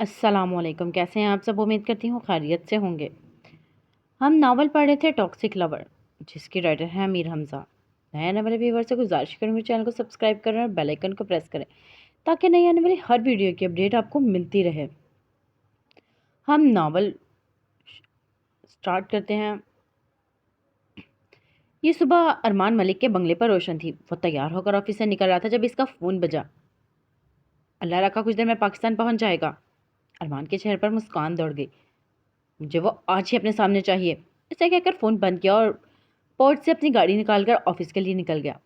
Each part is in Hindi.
अस्सलामुअलैकुम। कैसे हैं आप सब? उम्मीद करती हूँ खैरियत से होंगे। हम नावल पढ़ रहे थे टॉक्सिक लवर, जिसकी राइटर हैं अमीर हमज़ा। नए आने वाले व्यूवर से गुजारिश करूँगी चैनल को सब्सक्राइब करें और बेल आइकन को प्रेस करें ताकि नई आने वाली हर वीडियो की अपडेट आपको मिलती रहे। हम नावल स्टार्ट करते हैं। ये सुबह अरमान मलिक के बंगले पर रोशन थी। वो तैयार होकर ऑफिस से निकल रहा था जब इसका फ़ोन बजा। अल्लाह रखा कुछ देर में पाकिस्तान पहुंच जाएगा। अरमान के चेहरे पर मुस्कान दौड़ गई। मुझे वो आज ही अपने सामने चाहिए। ऐसा कहकर फ़ोन बंद किया और पोर्ट से अपनी गाड़ी निकालकर ऑफिस के लिए निकल गया।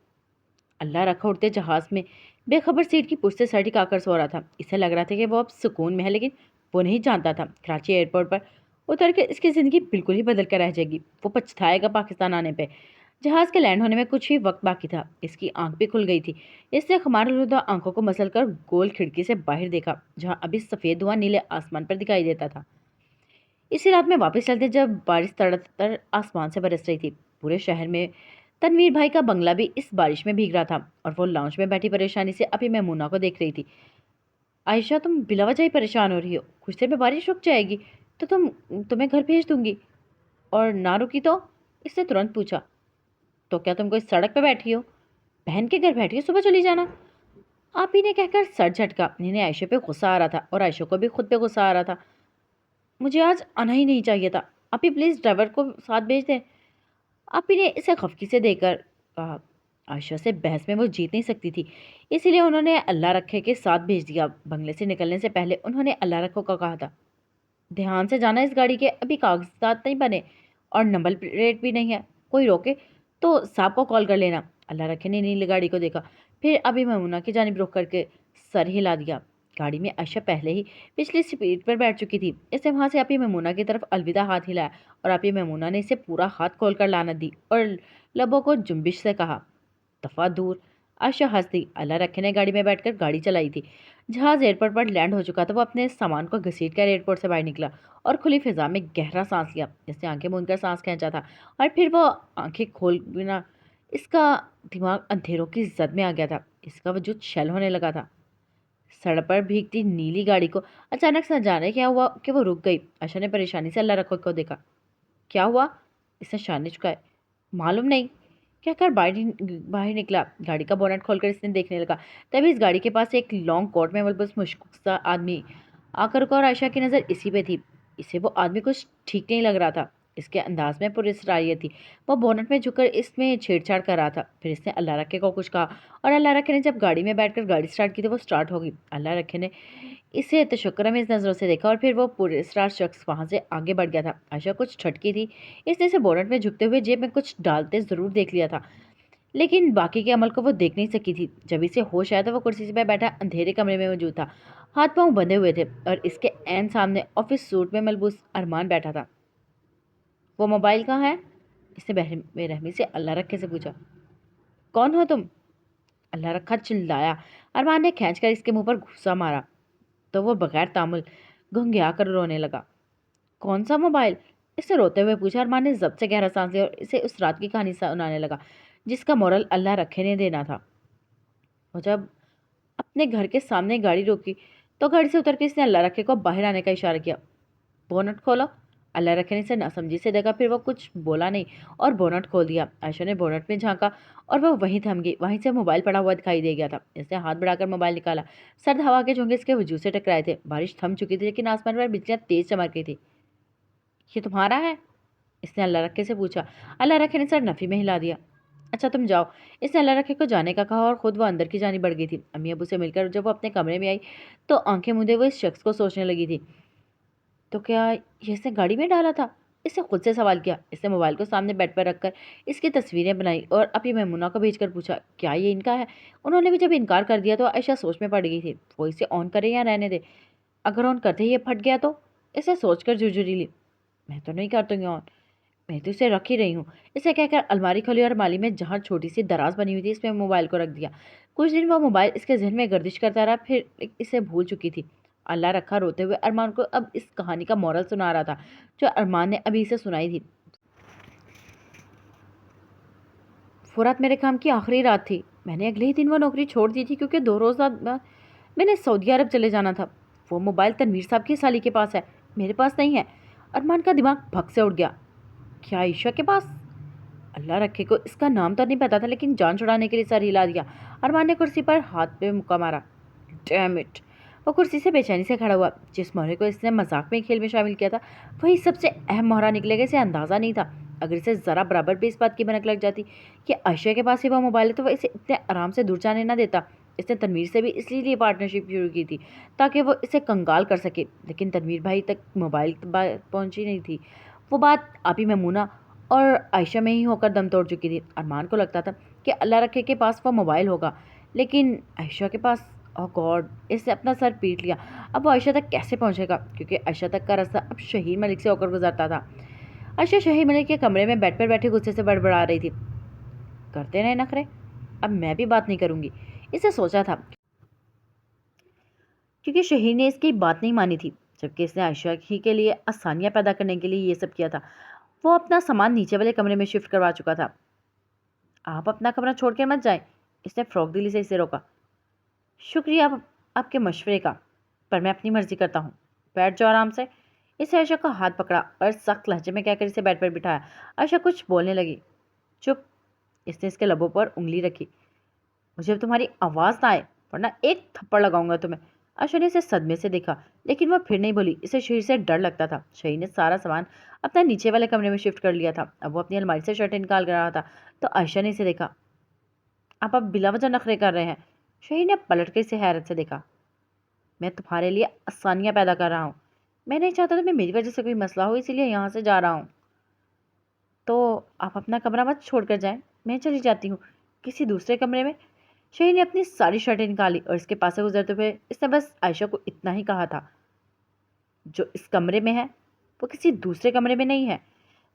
अल्लाह रखा उड़ते जहाज़ में बेखबर सीट की पुष्ट से सटीक आकर सो रहा था। इसे लग रहा था कि वो अब सुकून में है, लेकिन वो नहीं जानता था कराची एयरपोर्ट पर उतर के इसकी ज़िंदगी बिल्कुल ही बदल कर रह जाएगी। वो पछताएगा पाकिस्तान आने पे। जहाज़ के लैंड होने में कुछ ही वक्त बाकी था। इसकी आंख भी खुल गई थी। इसने खुमार आंखों को मसल कर गोल खिड़की से बाहर देखा, जहाँ अभी सफ़ेद धुआं नीले आसमान पर दिखाई देता था। इसी रात में वापस चलते जब बारिश तड़तर आसमान से बरस रही थी। पूरे शहर में तनवीर भाई का बंगला भी इस बारिश में भीग रहा था और वो लाउंज में बैठी परेशानी से अभी मैमूना को देख रही थी। आयशा, तुम बिला वजह ही परेशान हो रही हो। कुछ देर में बारिश रुक जाएगी तो तुम्हें घर भेज दूंगी। और ना रुकी तो? इसने तुरंत पूछा। तो क्या तुम कोई सड़क पे बैठी हो? बहन के घर बैठी हो, सुबह चली जाना। आप ही ने कहकर सर झटका। इन्हें आयशा पे गुस्सा आ रहा था और आयशा को भी खुद पे गुस्सा आ रहा था। मुझे आज आना ही नहीं चाहिए था। आप ही प्लीज़ ड्राइवर को साथ भेज दें। आप ही ने इसे खफकी से देकर कहा। आयशा से बहस में वो जीत नहीं सकती थी, इसीलिए उन्होंने अल्लाह रखे के साथ भेज दिया। बंगले से निकलने से पहले उन्होंने अल्लाह रखो को कहा था, ध्यान से जाना, इस गाड़ी के अभी कागजात नहीं बने और नंबर प्लेट भी नहीं है। कोई रोके तो साहब को कॉल कर लेना। अल्लाह रखे ने नीली गाड़ी को देखा, फिर अभी ममूना की जानिब रुख करके सर हिला दिया। गाड़ी में आयशा पहले ही पिछली सीट पर बैठ चुकी थी। इसने वहां से अपनी मेमूना की तरफ अलविदा हाथ हिलाया और अपनी मेमूना ने इसे पूरा हाथ खोलकर लानत दी और लबों को जुम्बिश से कहा, दफा दूर। आयशा हंस दी। अल्लाह रखे ने गाड़ी में बैठकर गाड़ी चलाई थी। जहाज एयरपोर्ट पर लैंड हो चुका था। वो अपने सामान को घसीट कर एयरपोर्ट से बाहर निकला और खुली फिजा में गहरा सांस लिया। इसने आंखें मूंद कर सांस खींचा था और फिर वो आंखें खोल बिना इसका दिमाग अंधेरों की जद में आ गया था। इसका वजूद शैल होने लगा था। सड़क पर भीगती नीली गाड़ी को अचानक से जाने क्या हुआ कि वो रुक गई। आशा ने परेशानी से अल्लाह रखो को देखा। क्या हुआ? इसने शान ने चुकाया। मालूम नहीं, कहकर बाहर निकला। गाड़ी का बोनट खोलकर इसने देखने लगा। तभी इस गाड़ी के पास एक लॉन्ग कोट में मलबूस मुश्किल सा आदमी आकर रुका और आयशा की नज़र इसी पे थी। इसे वो आदमी कुछ ठीक नहीं लग रहा था। इसके अंदाज में पूरी इसरारियत थी। वो बोनट में झुककर इसमें छेड़छाड़ कर रहा था। फिर इसने अल्लाह रखे को कुछ कहा और अल्लाह रखे ने जब गाड़ी में बैठकर गाड़ी स्टार्ट की तो वो स्टार्ट हो गई। अल्लाह रखे ने इसे तशक्कुरमेज़ नज़रों से देखा और फिर वो पुरस्कार शख्स वहाँ से आगे बढ़ गया था। आयशा कुछ छटकी थी। इसने इसे बोनट में झुकते हुए जेब में कुछ डालते ज़रूर देख लिया था, लेकिन बाकी के अमल को वो देख नहीं सकी थी। जब इसे होश आया तो वो कुर्सी पे बैठा अंधेरे कमरे में मौजूद था। हाथ पांव बंधे हुए थे और इसके ऐन सामने ऑफिस सूट में मलबूस अरमान बैठा था। वो मोबाइल कहाँ है? इसने बेरहमी से अल्लाह रखे से पूछा। कौन हो तुम? अल्लाह रखा चिल्लाया। अरमान ने खींचकर इसके मुंह पर घूंसा मारा तो वो बगैर तामुल घुंघिया कर रोने लगा। कौन सा मोबाइल? इससे रोते हुए पूछा। अरमान ने जब्त से गहरा सांस लिया और इसे उस रात की कहानी सुनाने लगा जिसका मोरल अल्लाह रखे ने देना था। और जब अपने घर के सामने गाड़ी रोकी तो गाड़ी से उतर के इसने अल्लाह रखे को बाहर आने का इशारा किया। बोनट खोलो। अल्लाह रखे ने इसे नासमझी से देखा, फिर वो कुछ बोला नहीं और बोनट खोल दिया। आयशा ने बोनट में झांका और वह वहीं थम गई। वहीं से मोबाइल पड़ा हुआ दिखाई दे गया था। इसने हाथ बढ़ाकर मोबाइल निकाला। सर्द हवा के झोंके इसके वजूद से टकराए थे। बारिश थम चुकी थी लेकिन आसमान पर बिजलियां तेज चमक रही थी। ये तुम्हारा है? इसने अल्लाह रखे से पूछा। अल्लाह रखे ने सर नफ़ी में हिला दिया। अच्छा तुम जाओ। इसने अल्लाह रखे को जाने का कहा और खुद वो अंदर की जानी बढ़ गई थी। अम्मी अबू से मिलकर जब वो अपने कमरे में आई तो आंखें मूंदे हुए इस शख्स को सोचने लगी थी। तो क्या ये इसने गाड़ी में डाला था? इसने खुद से सवाल किया। इसने मोबाइल को सामने बेड पर रखकर इसकी तस्वीरें बनाई और अपनी मेमुना को भेजकर पूछा, क्या ये इनका है? उन्होंने भी जब इनकार कर दिया तो आयशा सोच में पड़ गई थी। वो इसे ऑन करे या रहने दे? अगर ऑन करते ही ये फट गया तो? इसे सोचकर झुरझुरी ली। मैं तो नहीं कर दूंगी ऑन, मैं तो इसे रख ही रही हूँ। इसे कहकर अलमारी खोली और माली में जहाँ छोटी सी दराज बनी हुई थी इसमें मोबाइल को रख दिया। कुछ दिन वो मोबाइल इसके जहन में गर्दिश करता रहा, फिर इसे भूल चुकी थी। अल्लाह रखा रोते हुए अरमान को अब इस कहानी का मोरल सुना रहा था जो अरमान ने अभी इसे सुनाई थी। वो रात मेरे काम की आखिरी रात थी। मैंने अगले ही दिन वो नौकरी छोड़ दी थी क्योंकि 2 रोज़ बाद मैंने सऊदी अरब चले जाना था। वो मोबाइल तनवीर साहब की साली के पास है, मेरे पास नहीं है। अरमान का दिमाग भग से उड़ गया। क्या आयशा के पास? अल्लाह रखे को इसका नाम तो नहीं पता था, लेकिन जान छुड़ाने के लिए सर हिला दिया। अरमान ने कुर्सी पर हाथ पे मुक्का मारा। Damn it! वो कुर्सी से बेचैनी से खड़ा हुआ। जिस मोहरे को इसने मजाक में खेल में शामिल किया था, वही सबसे अहम मोहरा निकलेगा, इसे अंदाज़ा नहीं था। अगर इसे ज़रा बराबर भी इस बात की भनक लग जाती कि आयशा के पास ही वह मोबाइल है, तो वह इसे इतने आराम से दूर जाने ना देता। इसने तनवीर से भी इसलिए पार्टनरशिप शुरू की थी ताकि वो इसे कंगाल कर सके, लेकिन तनवीर भाई तक मोबाइल पहुंची नहीं थी। वो बात आपी मैमूना और आयशा में ही होकर दम तोड़ चुकी थी। अरमान को लगता था कि अल्लाह रखे के पास वो मोबाइल होगा, लेकिन आयशा के पास, ओह गॉड, इसने अपना सर पीट लिया। अब वो आयशा तक कैसे पहुंचेगा, क्योंकि आयशा तक का रास्ता अब शहीद मलिक से होकर गुजरता था। आयशा शहीद मलिक के कमरे में बेड पर बैठे गुस्से से बड़बड़ा रही थी। करते रहे नखरे, अब मैं भी बात नहीं करूंगी, इसे सोचा था, क्योंकि शहीद ने इसकी बात नहीं मानी थी, जबकि इसने आयशा ही के लिए आसानियां पैदा करने के लिए ये सब किया था। वो अपना सामान नीचे वाले कमरे में शिफ्ट करवा चुका था। आप अपना कमरा छोड़ कर मत जाए, इसने फ्रॉक दिली से इसे रोका। शुक्रिया आपके मशवरे का, पर मैं अपनी मर्जी करता हूँ। बैठ जाओ आराम से। इसे आयशा का हाथ पकड़ा और सख्त लहजे में कहकर इसे बेड पर बिठाया। आयशा कुछ बोलने लगी। चुप! इसने इसके लबों पर उंगली रखी। मुझे अब तुम्हारी आवाज़ ना आए, वरना एक थप्पड़ लगाऊंगा तुम्हें। आयशा ने इसे सदमे से देखा, लेकिन वह फिर नहीं बोली। इसे शहीद से डर लगता था। शहीद ने सारा सामान अपने नीचे वाले कमरे में शिफ्ट कर लिया था। अब वो अपनी अलमारी से शर्टें निकाल कर रहा था, तो आयशा ने इसे देखा। आप अब बिला वजह नखरे कर रहे हैं। शहीद ने पलट कर इसे हैरत से देखा। मैं तुम्हारे लिए आसानियां पैदा कर रहा हूँ। मैं नहीं चाहता तुम्हें मेरी वजह से कोई मसला हो, इसीलिए यहाँ से जा रहा हूँ। तो आप अपना कमरा मत छोड़ कर जाएं, मैं चली जाती हूँ किसी दूसरे कमरे में। शहीद ने अपनी सारी शर्टें निकाली और इसके पास से गुजरते हुए इसने बस आयशा को इतना ही कहा था, जो इस कमरे में है वो किसी दूसरे कमरे में नहीं है।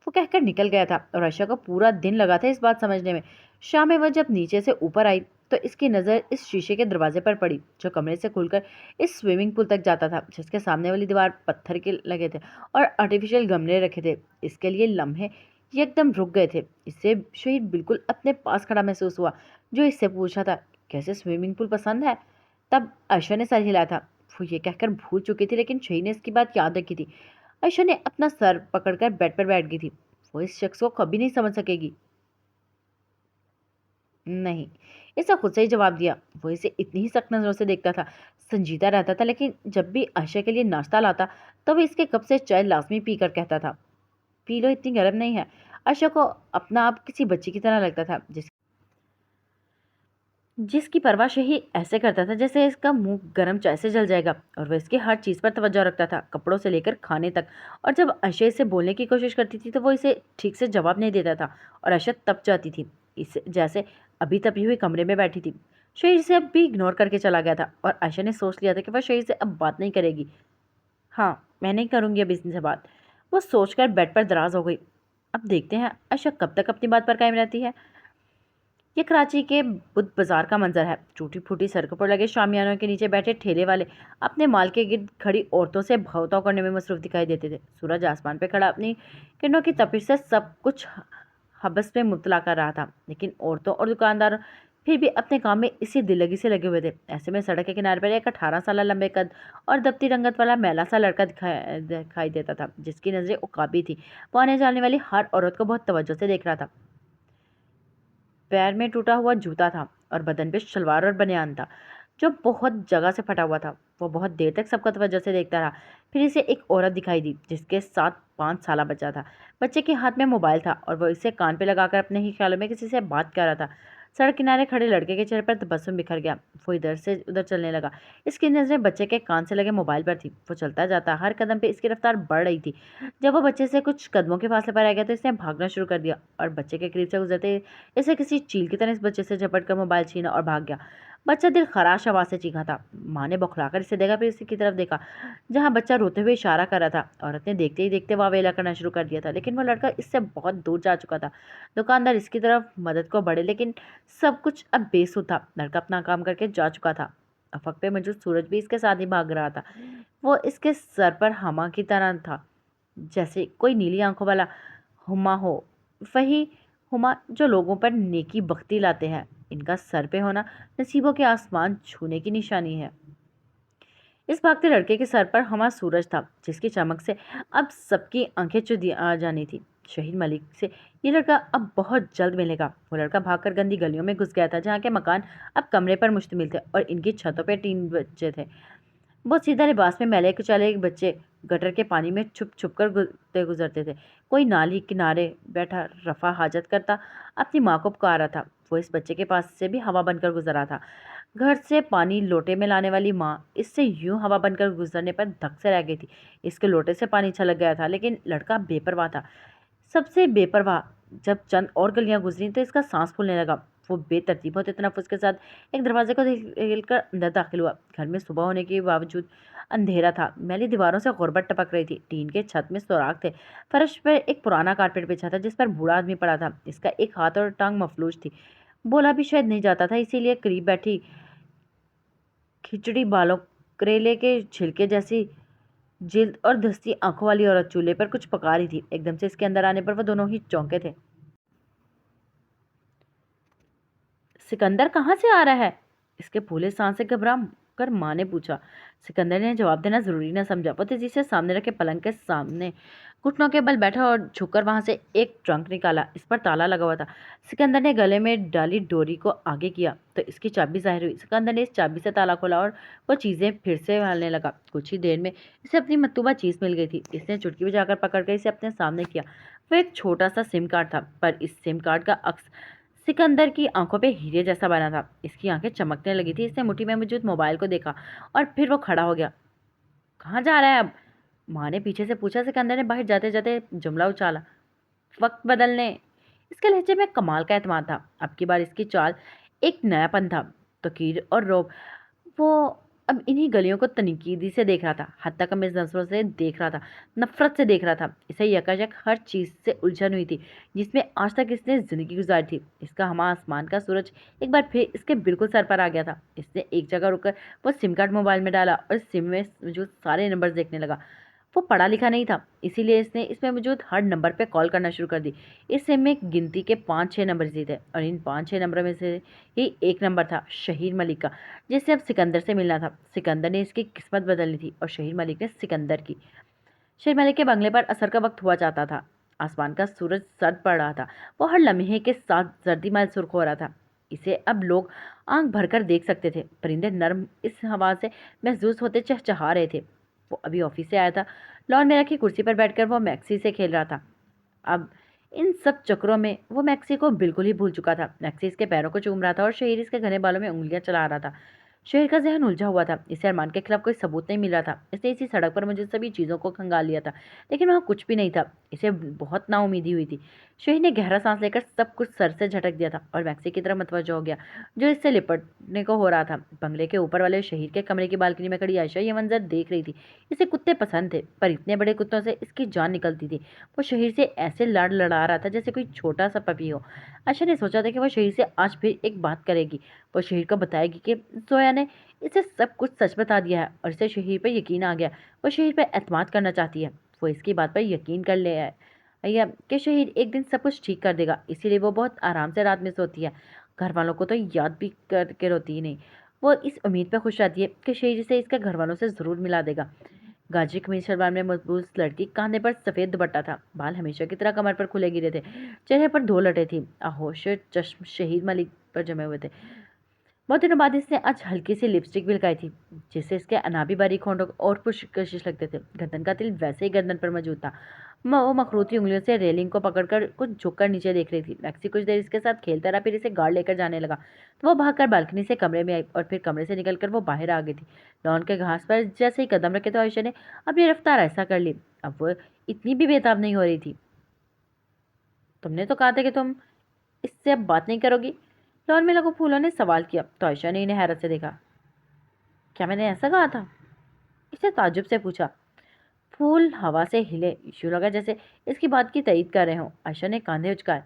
वो कहकर निकल गया था और आयशा को पूरा दिन लगा था इस बात समझने में। शाम में वह जब नीचे से ऊपर आई तो इसकी नज़र इस शीशे के दरवाजे पर पड़ी, जो कमरे से खुलकर इस स्विमिंग पूल तक जाता था, जिसके सामने वाली दीवार पत्थर के लगे थे और आर्टिफिशियल गमले रखे थे। इसके लिए लम्हे ये एकदम रुक गए थे। इससे शहीद बिल्कुल अपने पास खड़ा महसूस हुआ, जो इससे पूछा था, कैसे स्विमिंग पूल पसंद है? तब आयशा ने सर हिलाया था। वो ये कहकर भूल चुकी थी, लेकिन शहीद ने इसकी बात याद रखी थी। आयशा ने अपना सर पकड़कर बेड पर बैठ गई थी। वो इस शख्स को कभी नहीं समझ सकेगी। नहीं, इसने खुद से ही जवाब दिया। वो इसे इतनी ही सख्त नज़रों से देखता था, संजीदा रहता था, लेकिन जब भी आयशा के लिए नाश्ता लाता तो वो इसके कप से चाय लाजमी पी कर कहता था, पी लो, इतनी गर्म नहीं है। आयशा को अपना आप किसी बच्ची की तरह लगता था, जिसकी परवाह शही ऐसे करता था जैसे इसका मुंह गर्म चाय से जल जाएगा, और वह इसकी हर चीज़ पर तवज्जो रखता था, कपड़ों से लेकर खाने तक। और जब आयशा इससे बोलने की कोशिश करती थी तो वो इसे ठीक से जवाब नहीं देता था, और आयशा तप जाती थी, इसे जैसे अभी तभी हुई कमरे में बैठी थी। शहीद से अब भी इग्नोर करके चला गया था, और आयशा ने सोच लिया था कि वह शहीद से अब बात नहीं करेगी। हाँ, मैं नहीं करूँगी अब इससे बात। वो सोचकर बेड पर दराज हो गई। अब देखते हैं आयशा कब तक अपनी बात पर कायम रहती है। ये कराची के बुद्ध बाजार का मंजर है। टूटी फूटी सड़कों पर लगे शामियानों के नीचे बैठे ठेले वाले अपने माल के गिर्द खड़ी औरतों से भवताव करने में मसरूफ दिखाई देते थे। सूरज आसमान पर खड़ा अपनी किरणों की तपिश से सब कुछ हबस में मुबतला कर रहा था, लेकिन औरतों और दुकानदार फिर भी अपने काम में इसी दिललगी से लगे हुए थे। ऐसे में सड़क के किनारे पर एक 18 साल लंबे कद और दफ्ती रंगत वाला मैला सा लड़का दिखाई देता था, जिसकी नज़रें उकाबी थी। वो आने जाने वाली हर औरत को बहुत तवज्जो से देख रहा था। पैर में टूटा हुआ जूता था और बदन पे शलवार और बनियान था, जो बहुत जगह से फटा हुआ था। वो बहुत देर तक सबका तवज्जो से देखता रहा। फिर इसे एक औरत दिखाई दी, जिसके साथ 5 साल बच्चा था। बच्चे के हाथ में मोबाइल था और वो इसे कान पे लगाकर अपने ही ख्यालों में किसी से बात कर रहा था। सड़क किनारे खड़े लड़के के चेहरे पर तबस्सुम बिखर गया। वो इधर से उधर चलने लगा। इसकी नज़रें बच्चे के कान से लगे मोबाइल पर थी। वो चलता जाता, हर कदम पे इसकी रफ्तार बढ़ रही थी। जब वो बच्चे से कुछ कदमों के फासले पर आ गया तो इसने भागना शुरू कर दिया, और बच्चे के करीब से गुजरते इसे किसी चील की तरह इस बच्चे से झपट कर मोबाइल छीना और भाग गया। बच्चा दिल खराश आवाज़ से चीखा था। माँ ने बौखलाकर इसे देखा, फिर इसी की तरफ देखा जहाँ बच्चा रोते हुए इशारा कर रहा था। औरत ने देखते ही देखते वावेला करना शुरू कर दिया था, लेकिन वो लड़का इससे बहुत दूर जा चुका था। दुकानदार इसकी तरफ मदद को बढ़े, लेकिन सब कुछ अब बेसुध था। लड़का अपना काम करके जा चुका था। अफक पे मौजूद सूरज भी इसके साथ ही भाग रहा था। वो इसके सर पर हमा की तरह था, जैसे कोई नीली आंखों वाला हुमा हो। वही हुमा जो लोगों पर नेकी बख्ती लाते हैं। इनका सर पे होना नसीबों के आसमान छूने की निशानी है। इस भागते लड़के के सर पर हमारा सूरज था, जिसकी चमक से अब सबकी आंखें चुदी आ जानी थी। शहीद मलिक से ये लड़का अब बहुत जल्द मिलेगा। वो लड़का भागकर गंदी गलियों में घुस गया था, जहाँ के मकान अब कमरे पर मुश्तमिल थे और इनकी छतों पर टीन बच्चे थे। बहुत सीधा लिबास में मैले कुचाले बच्चे गटर के पानी में छुप छुप कर गुजरते थे। कोई नाली किनारे बैठा रफा हाजत करता अपनी माँ को पुकार रहा था। वो इस बच्चे के पास से भी हवा बनकर गुजर रहा था। घर से पानी लोटे में लाने वाली माँ इससे यूं हवा बनकर गुजरने पर धक से रह गई थी। इसके लोटे से पानी छलक गया था, लेकिन लड़का बेपरवाह था, सबसे बेपरवाह। जब चंद और गलियां गुजरी तो इसका सांस फूलने लगा। वो बेतरतीब होते तनफ्फुस के साथ एक दरवाजे को हिलकर अंदर दाखिल हुआ। घर में सुबह होने के बावजूद अंधेरा था। मैली दीवारों से गुर्बत टपक रही थी। टीन के छत में सुराख थे। फर्श पर एक पुराना कारपेट बिछा था, जिस पर बूढ़ा आदमी पड़ा था। इसका एक हाथ और टांग मफलूज थी। बोला भी शायद नहीं जाता था, इसीलिए करीब बैठी खिचड़ी बालों करेले के छिलके जैसी जिल्द और धस्ती आंखों वाली औरत चूल्हे पर कुछ पका रही थी। एकदम से इसके अंदर आने पर वो दोनों ही चौंके थे। सिकंदर कहाँ से आ रहा है? इसके फूले सांस से घबरा कर माँ ने पूछा। सिकंदर ने जवाब देना जरूरी न समझा। वो तेजी से सामने रखे पलंग के सामने घुटनों के बल बैठा और झुककर वहां से एक ट्रंक निकाला। इस पर ताला लगा हुआ था। सिकंदर ने गले में डाली डोरी को आगे किया तो इसकी चाबी जाहिर हुई। सिकंदर ने इस चाबी से ताला खोला और वो चीजें फिर से हिलने लगा। कुछ ही देर में इसे अपनी मतलूबा चीज मिल गई थी। इसने चुटकी बजाकर पकड़ कर इसे अपने सामने किया। वो एक छोटा सा सिम कार्ड था, पर इस सिम कार्ड का अक्स सिकंदर की आंखों पे हीरे जैसा बना था। इसकी आंखें चमकने लगी थी। इसने मुट्ठी में मौजूद मोबाइल को देखा और फिर वो खड़ा हो गया। कहाँ जा रहा है अब? माँ ने पीछे से पूछा। सिकंदर ने बाहर जाते जाते जुमला उछाला, वक्त बदलने। इसके लहजे में कमाल का एतमाद था। अब की बार इसकी चाल एक नयापन था। तकीर और रौब। वो अब इन्हीं गलियों को तनकीदी से देख रहा था। हत्ता कम इस नजरों से देख रहा था, नफरत से देख रहा था। इसे यकायक हर चीज से उलझन हुई थी जिसमें आज तक इसने जिंदगी गुजारी थी। इसका हमा आसमान का सूरज एक बार फिर इसके बिल्कुल सर पर आ गया था। इसने एक जगह रुककर वो सिम कार्ड मोबाइल में डाला और सिम में मौजूद सारे नंबर देखने लगा। वो पढ़ा लिखा नहीं था, इसीलिए इसने इसमें मौजूद हर नंबर पे कॉल करना शुरू कर दी। इस सिम में गिनती के 5-6 नंबर ही थे और इन 5-6 नंबरों में से ही एक नंबर था शहीद मलिक का, जिससे अब सिकंदर से मिलना था। सिकंदर ने इसकी किस्मत बदलनी थी और शहीद मलिक ने सिकंदर की। शहीद मलिक के बंगले पर असर का वक्त हुआ चाहता था। आसमान का सूरज सर्द पड़ रहा था। वो हर लम्हे के साथ जर्दी माइल सुर्ख हो रहा था। इसे अब लोग आंख भरकर देख सकते थे। परिंदे नर्म इस हवा से महसूस होते चहचहा रहे थे। वो अभी ऑफिस से आया था। लॉन में रखी कुर्सी पर बैठकर वो मैक्सी से खेल रहा था। अब इन सब चक्रों में वो मैक्सी को बिल्कुल ही भूल चुका था। मैक्सी इसके पैरों को चूम रहा था और शहीर इसके घने बालों में उंगलियां चला रहा था। शहर का जहन उलझा हुआ था। इसे अरमान के खिलाफ कोई सबूत नहीं मिल रहा था। इसने इसी सड़क पर मुझे सभी चीज़ों को खंगाल लिया था, लेकिन वहाँ कुछ भी नहीं था। इसे बहुत नाउमीदी हुई थी। शहीद ने गहरा सांस लेकर सब कुछ सर से झटक दिया था और मैक्सी की तरफ मतवज्जो हो गया, जो इससे लिपटने को हो रहा था। बंगले के ऊपर वाले शहीद के कमरे की बालकनी में खड़ी आयशा ये मंजर देख रही थी। इसे कुत्ते पसंद थे, पर इतने बड़े कुत्तों से इसकी जान निकलती थी। वो शहीद से ऐसे लड़ लड़ा रहा था जैसे कोई छोटा सा पपी हो। आयशा ने सोचा था कि वो शहीद से आज फिर एक बात करेगी। वो शहीद को बताएगी कि जोया ने इसे सब कुछ सच बता दिया है और इसे शहीद पर यकीन आ गया। वो शहीद पर एतमाद करना चाहती है। वो इसकी बात पर यकीन कर ले है या कि शहीद एक दिन सब कुछ ठीक कर देगा, इसीलिए वो बहुत आराम से रात में सोती है। घर वालों को तो याद भी करके रोती ही नहीं। वो इस उम्मीद पर खुश रहती है कि शहीद इसे इसके घर वालों से ज़रूर मिला देगा। गाजी कमीज शलवार में मजबूत लड़की, कांधे पर सफ़ेद दुपट्टा था। बाल हमेशा की तरह कमर पर खुले गिरे थे। चेहरे पर धो लटे थी। आहोश चश्म शहीद मलिक पर जमे हुए थे। बहुत दिनों बाद इसने आज हल्की सी लिपस्टिक भी लगाई थी, जिससे इसके अनाबी बारीक होंठों और पुरकशिश लगते थे। गर्दन का तिल वैसे ही गर्दन पर मौजूद था। वो मखरूती उंगलियों से रेलिंग को पकड़कर कुछ झुककर नीचे देख रही थी। मैक्सी कुछ देर इसके साथ खेलता रहा, फिर इसे गार्ड लेकर जाने लगा तो वो भागकर बालकनी से कमरे में आई और फिर कमरे से निकलकर वो बाहर आ गई थी। लॉन के घास पर जैसे ही कदम रखे तो आयशा ने अपनी रफ्तार ऐसा कर ली। अब वो इतनी भी बेताब नहीं हो रही थी। तुमने तो कहा था कि तुम इससे अब बात नहीं करोगी, लॉन में लगो फूलों ने सवाल किया तो आयशा ने इन्हें हैरत से देखा। क्या मैंने ऐसा कहा था? इसने ताज्जुब से पूछा। फूल हवा से हिले। यूं लगा जैसे इसकी बात की तईद कर रहे हों। आयशा ने कांधे उचकाए।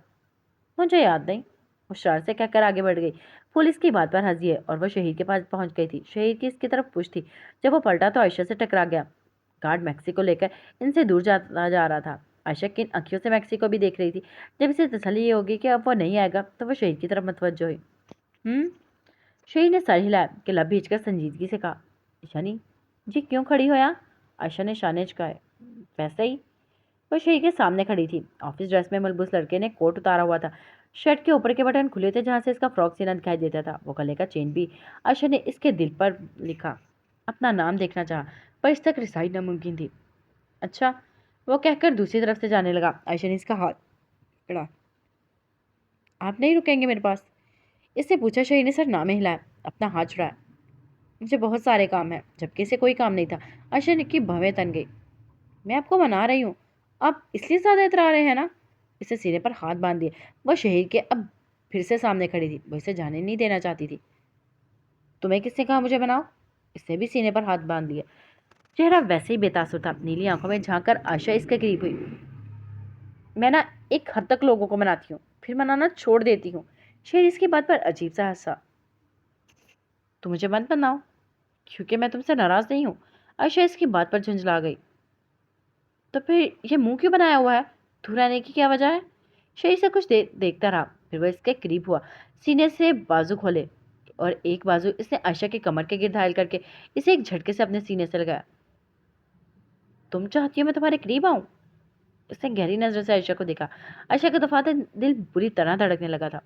मुझे याद नहीं, वो शरारत से कहकर आगे बढ़ गई। फूल इसकी बात पर हंसी है और वह शहीद के पास पहुंच गई थी। शहीद की इसकी तरफ पुश थी। जब वो पलटा तो आयशा से टकरा गया। गार्ड मैक्सी को लेकर इनसे दूर जाता जा रहा था। आयशा किन आंखियों से मैक्सी को भी देख रही थी। जब इसे तसल्ली ये होगी कि अब वो नहीं आएगा तो वह शहीद की तरफ मतवज्जो हुई। शहीद ने सर हिलाया कि लब भींचकर संजीदगी से कहा, यानी जी क्यों खड़ी हो यहाँ? आयशा ने शाने झुकाए। वैसे ही। वो शही के सामने खड़ी थी। ऑफिस ड्रेस में मलबूस लड़के ने कोट उतारा हुआ था। शर्ट के ऊपर के बटन खुले थे जहाँ से इसका फ्रॉक सीना दिखाई देता था। वो गले का चेन भी। आयशा ने इसके दिल पर लिखा। अपना नाम देखना चाहा, पर इस तक रिसाई नामुमकिन थी। अच्छा, वो कहकर दूसरी तरफ से जाने लगा। आयशा ने इसका हाथ पकड़ा। आप नहीं रुकेंगे मेरे पास? इससे पूछा। शही ने सर नाम हिलाया, अपना हाथ छुड़ाया। मुझे बहुत सारे काम हैं, जबकि इसे कोई काम नहीं था। आयशा ने की भवें तन गई। मैं आपको मना रही हूँ, आप इसलिए ज़्यादा इतरा रहे हैं ना? इसे सीने पर हाथ बांध दिए। वह शहीद के अब फिर से सामने खड़ी थी। वो इसे जाने नहीं देना चाहती थी। तुम्हें किसने कहा मुझे बनाओ? इससे भी सीने पर हाथ बांध लिया। चेहरा वैसे ही बेतासुर था। नीली आंखों में झांक कर आशा इसके करीब हुई। मैं ना एक हद तक लोगों को मनाती हूँ, फिर मनाना छोड़ देती हूँ। शेर इसकी बात पर अजीब सा हंसा। तुम मुझे मत बनाओ, क्योंकि मैं तुमसे नाराज नहीं हूँ। आयशा इसकी बात पर झुंझला गई। तो फिर ये मुंह क्यों बनाया हुआ है? धुराने की क्या वजह है? शेर से कुछ देखता रहा। फिर वह इसके करीब हुआ। सीने से बाजू खोले और एक बाजू इसने आयशा के कमर के गिर्द घायल करके इसे एक झटके से अपने सीने से लगाया। तुम चाहती हो मैं तुम्हारे करीब आऊं? इसने गहरी नजर से आयशा को देखा। आयशा का दफातर दिल बुरी तरह धड़कने लगा था।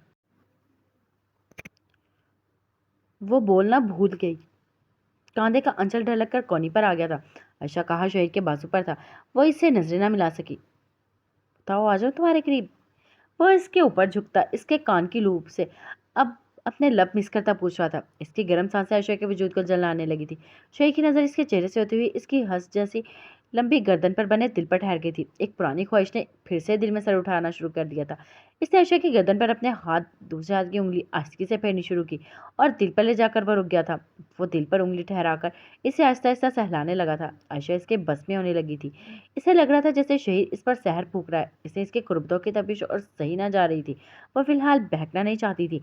वो बोलना भूल गई। कांधे का अंचल ढलक कर कोनी पर आ गया था। आयशा कहा शहीर के बाजू पर था। वो इससे नजरें ना मिला सकी। बताओ, आ जाओ तुम्हारे करीब। वह इसके ऊपर झुकता इसके कान की लूप से अब अपने लब मिस करता पूछ रहा था। इसकी गर्म सांसें आयशा के वजूद को जलाने लगी थी। शही की नज़र इसके चेहरे से होती हुई इसकी हंस जैसी लंबी गर्दन पर बने दिल पर ठहर गई थी। एक पुरानी ख्वाहिश ने फिर से दिल में सर उठाना शुरू कर दिया था। इसने आयशा की गर्दन पर अपने हाथ दूसरे हाथ की उंगली आस्ती से फेरनी शुरू की और दिल पर ले जाकर वह रुक गया था। वो दिल पर उंगली ठहराकर इसे आहिस्ता आहिस्ता सहलाने लगा था। आयशा इसके बस में होने लगी थी। इसे लग रहा था जैसे शहीद इस पर सहर फूंक रहा है। इसे इसके कुर्बतों की तपिश और सही ना जा रही थी। वह फिलहाल बहकना नहीं चाहती थी।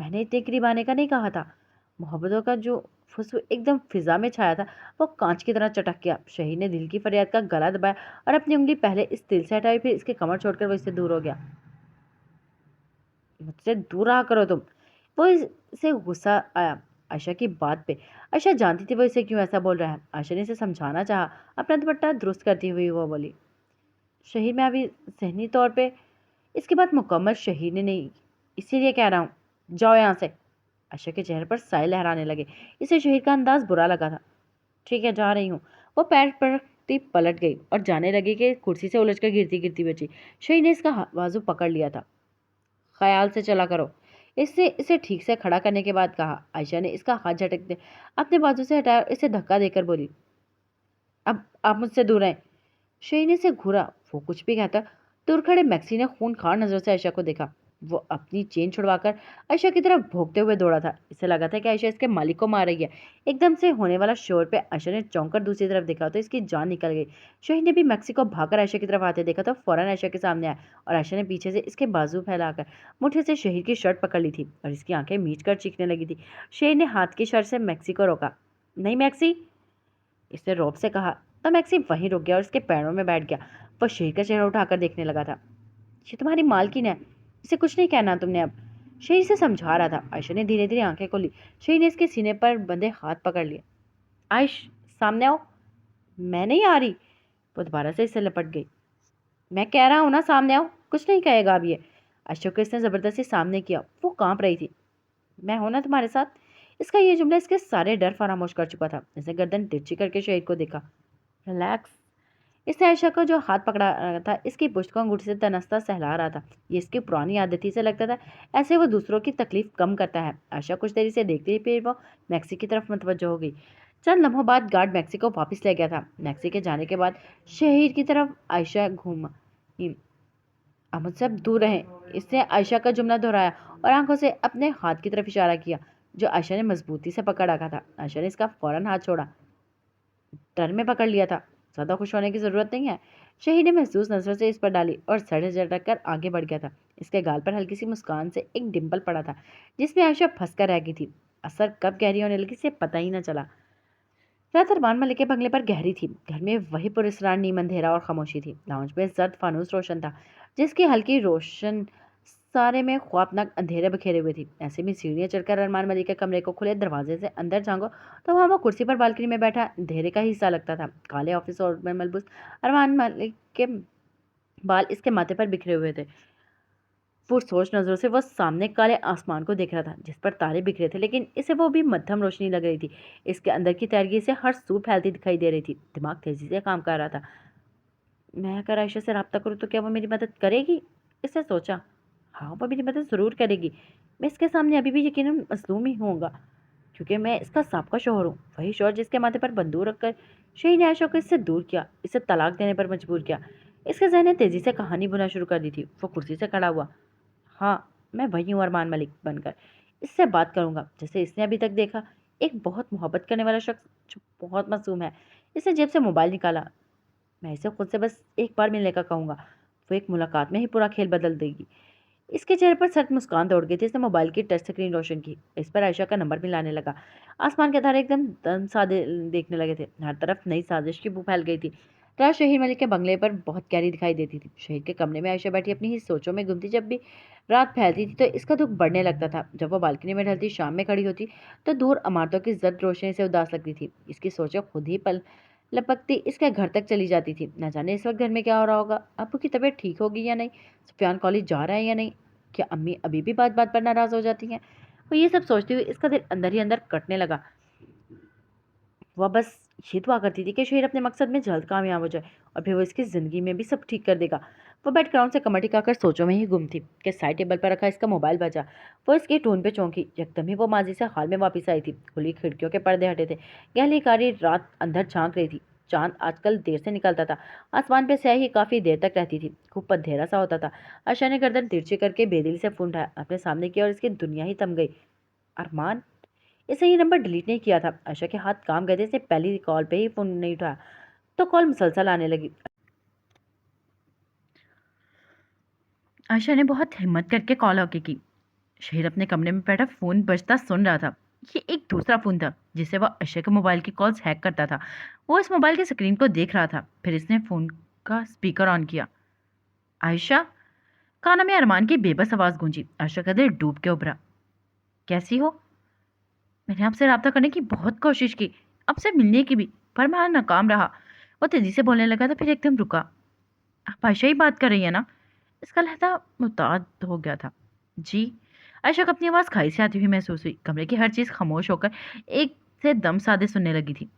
मैंने इतने करीब आने का नहीं कहा था। मोहब्बतों का जो खुशबू एकदम फिजा में छाया था, वो कांच की तरह चटक गया। शहीद ने दिल की फरियाद का गला दबाया और अपनी उंगली पहले इस दिल से हटाई, फिर इसके कमर छोड़कर वो इससे दूर हो गया। मुझसे दूर रहा करो तुम। वो इसे गुस्सा आया आयशा की बात पे। आयशा जानती थी वो इसे क्यों ऐसा बोल रहा है। आयशा ने इसे समझाना चाहा। अपना दुपट्टा दुरुस्त करती हुई वो बोली, शहीद मैं अभी जहनी तौर पे इसके बाद मुकम्मल शहीद ने नहीं, इसीलिए कह रहा हूँ जाओ यहाँ से। आयशा के चेहरे पर साए लहराने लगे। इसे शहीद का अंदाज बुरा लगा था। ठीक है, जा रही हूँ। वो पैर पड़ती पलट गई और जाने लगी कि कुर्सी से उलझकर गिरती गिरती बची। शहीद ने इसका बाजू पकड़ लिया था। ख्याल से चला करो। इससे इसे ठीक से खड़ा करने के बाद कहा। आयशा ने इसका हाथ झटक दे अपने बाजू से हटाया और इसे धक्का देकर बोली, अब आप मुझसे दूर हैं। शही ने से घूरा। वो कुछ भी कहता। दूर खड़े मैक्सी ने खूनखार नजर से आयशा को देखा। वो अपनी चेन छुड़वाकर आयशा की तरफ भोंकते हुए दौड़ा था। इसे लगा था कि आयशा इसके मालिक को मार रही है। एकदम से होने वाला शोर पे आयशा ने चौंक कर दूसरी तरफ देखा तो इसकी जान निकल गई। शही ने भी मैक्सी को भागकर आयशा की तरफ आते देखा तो फौरन आयशा के सामने आया और आयशा ने पीछे से इसके बाजू फैलाकर मुट्ठी से शहीद की शर्ट पकड़ ली थी और इसकी आंखें मीच कर चीखने लगी थी। शहीद ने हाथ की शर्ट से मैक्सी को रोका। नहीं मैक्सी, इसने रौब से कहा। तो मैक्सी वहीं रुक गया और उसके पैरों में बैठ गया। वह शेर का चेहरा उठाकर देखने लगा था। ये तुम्हारी मालकिन है, इसे कुछ नहीं कहना तुमने अब। शेर से समझा रहा था। आयशा ने धीरे धीरे आंखें खोली। शेर ने इसके सीने पर बंधे हाथ पकड़ लिए। आयश, सामने आओ। मैं नहीं आ रही। वो दोबारा से इससे लपट गई। मैं कह रहा हूँ ना, सामने आओ। कुछ नहीं कहेगा अब ये। अशोक को इसने जबरदस्ती सामने किया। वो कांप रही थी। मैं हूं ना तुम्हारे साथ। इसका ये जुमला इसके सारे डर फरामोश कर चुका था। इसने गर्दन तिरछी करके शहीद को देखा। रिलैक्स। इसने आयशा को जो हाथ पकड़ा था इसकी पुष्ट को अंगूठी से तनस्ता सहला रहा था। ये इसकी पुरानी आदत ही से लगता था। ऐसे वो दूसरों की तकलीफ कम करता है। आयशा कुछ देरी से देखती रही, फिर वो मैक्सी की तरफ मुतवज्जो हो गई। चंद लम्हों बाद गार्ड मैक्सी को वापस ले गया था। मैक्सी के जाने के बाद शहीद की तरफ आयशा घूमा। आप मुझसे अब दूर रहें। इसने आयशा का जुमला दोहराया और आंखों से अपने हाथ की तरफ इशारा किया जो आयशा ने मजबूती से पकड़ रखा था। आयशा ने इसका फौरन हाथ छोड़ा। डर में पकड़ लिया था, ज़्यादा खुश होने की ज़रूरत नहीं है। शहीद ने महसूस नजर से इस पर डाली और सड़े झटक कर आगे बढ़ गया था। इसके गाल पर हल्की सी मुस्कान से एक डिंपल पड़ा था जिसमें आयशा फंस कर रह गई थी। असर कब गहरी होने लगी इसे पता ही न चला। रात अरमान मलिक के बंगले पर गहरी थी। घर में वही पुरस्कार नीम अंधेरा और खामोशी थी। लाउंज में जर्द फानूस रोशन था जिसकी हल्की रोशन सारे में ख्वाबनाक अंधेरे बखेरे हुए थे। ऐसे में सीढ़ियाँ चढ़कर अरमान मलिक के कमरे को खुले दरवाजे से अंदर झांको तो वहाँ वो कुर्सी पर बालकनी में बैठा अंधेरे का हिस्सा लगता था। काले ऑफिस और में मलबूस अरमान मलिक के बाल इसके माथे पर बिखरे हुए थे। पुरसोच नजरों से वह सामने काले आसमान को देख रहा था जिस पर तारे बिखरे थे, लेकिन इसे वो भी मध्यम रोशनी लग रही थी। इसके अंदर की तारगी से हर सू फैलती दिखाई दे रही थी। दिमाग तेजी से काम कर रहा था। मैं अगर आयशा से रब्ता करूँ तो क्या वो मेरी मदद करेगी? इसने सोचा। हाँ, वो मेरी मदद ज़रूर करेगी। मैं इसके सामने अभी भी यकीनन मज़लूम ही होऊंगा, क्योंकि मैं इसका साबका शौहर हूँ। वही शौहर जिसके माथे पर बंदूक रखकर शही ने आयशा को इससे दूर किया, इसे तलाक देने पर मजबूर किया। इसके जहन ने तेजी से कहानी बुना शुरू कर दी थी। वो कुर्सी से खड़ा हुआ। हाँ, मैं वही हूँ अरमान मलिक बनकर। इससे बात करूँगा जैसे इसने अभी तक देखा। एक बहुत मोहब्बत करने वाला शख्स जो बहुत मासूम है। इसने जेब से मोबाइल निकाला। मैं इसे खुद से बस एक बार मिलने का कहूँगा। वो एक मुलाकात में ही पूरा खेल बदल देगी। इसके चेहरे पर सख्त मुस्कान दौड़ गई थी। इसने मोबाइल की टच स्क्रीन रोशन की। इस पर आयशा का नंबर मिलाने लगा। आसमान के तारे एकदम दम सादे देखने लगे थे। हर तरफ नई साजिश की बू फैल गई थी। रात शहीर मलिक के बंगले पर बहुत गहरी दिखाई देती थी। शहीर के कमरे में आयशा बैठी अपनी ही सोचों में गुम थी। जब भी रात फैलती थी तो इसका दुख बढ़ने लगता था। जब वो बालकनी में ढलती शाम में खड़ी होती तो दूर इमारतों की जर्द रोशनी से उदास लगती थी। इसकी सोचें खुद ही पल लपकती इसके घर तक चली जाती थी। न जाने इस वक्त घर में क्या हो रहा होगा। अबू की तबीयत ठीक होगी या नहीं, सुफियान कॉलेज जा रहा है या नहीं, क्या अम्मी अभी भी बात बात पर नाराज हो जाती हैं। वो ये सब सोचते हुए इसका दिल अंदर ही अंदर कटने लगा। वह बस ये दुआ करती थी कि शेर अपने मकसद में जल्द कामयाब हो जाए और फिर वो इसकी ज़िंदगी में भी सब ठीक कर देगा। वो बेड ग्राउंड से कमर टिकाकर सोचों में ही गुम थी कि साइड टेबल पर रखा इसका मोबाइल बजा। वो इसके टोन पे चौंकी। एकदम ही वो माजी से हाल में वापस आई थी। खुली खिड़कियों के पर्दे हटे थे। गहरी कारी रात अंदर झांक रही थी। चांद आजकल देर से निकलता था। आसमान पे स्याही काफ़ी देर तक रहती थी। खूब अंधेरा सा होता था। आशा ने गर्दन तिरछी करके बेदिली से फ़ोन उठाया अपने सामने की और इसकी दुनिया ही थम गई। अरमान। इसे ये नंबर डिलीट नहीं किया था। आशा के हाथ काम गए थे। इसने पहली कॉल पे ही फ़ोन नहीं उठाया तो कॉल मुसलसल आने लगी। आशा ने बहुत हिम्मत करके कॉल आके की। शहीर अपने कमरे में बैठा फ़ोन बजता सुन रहा था। ये एक दूसरा फ़ोन था जिससे वह आशा के मोबाइल की कॉल्स हैक करता था। वो इस मोबाइल की स्क्रीन को देख रहा था। फिर इसने फ़ोन का स्पीकर ऑन किया। आयशा। काना में अरमान की बेबस आवाज़ गूंजी। आशा का दिल डूब के उभरा। कैसी हो? मैंने आपसे रब्ता करने की बहुत कोशिश की, आपसे मिलने की भी, पर मैं नाकाम रहा। वो तेजी से बोलने लगा था, फिर एकदम रुका। आप आयशा ही बात कर रही है ना? इसका लहजा मुताद हो गया था। जी। आयशा को अपनी आवाज़ खाई से आती हुई महसूस हुई। कमरे की हर चीज़ खामोश होकर एक से दम साधे सुनने लगी थी।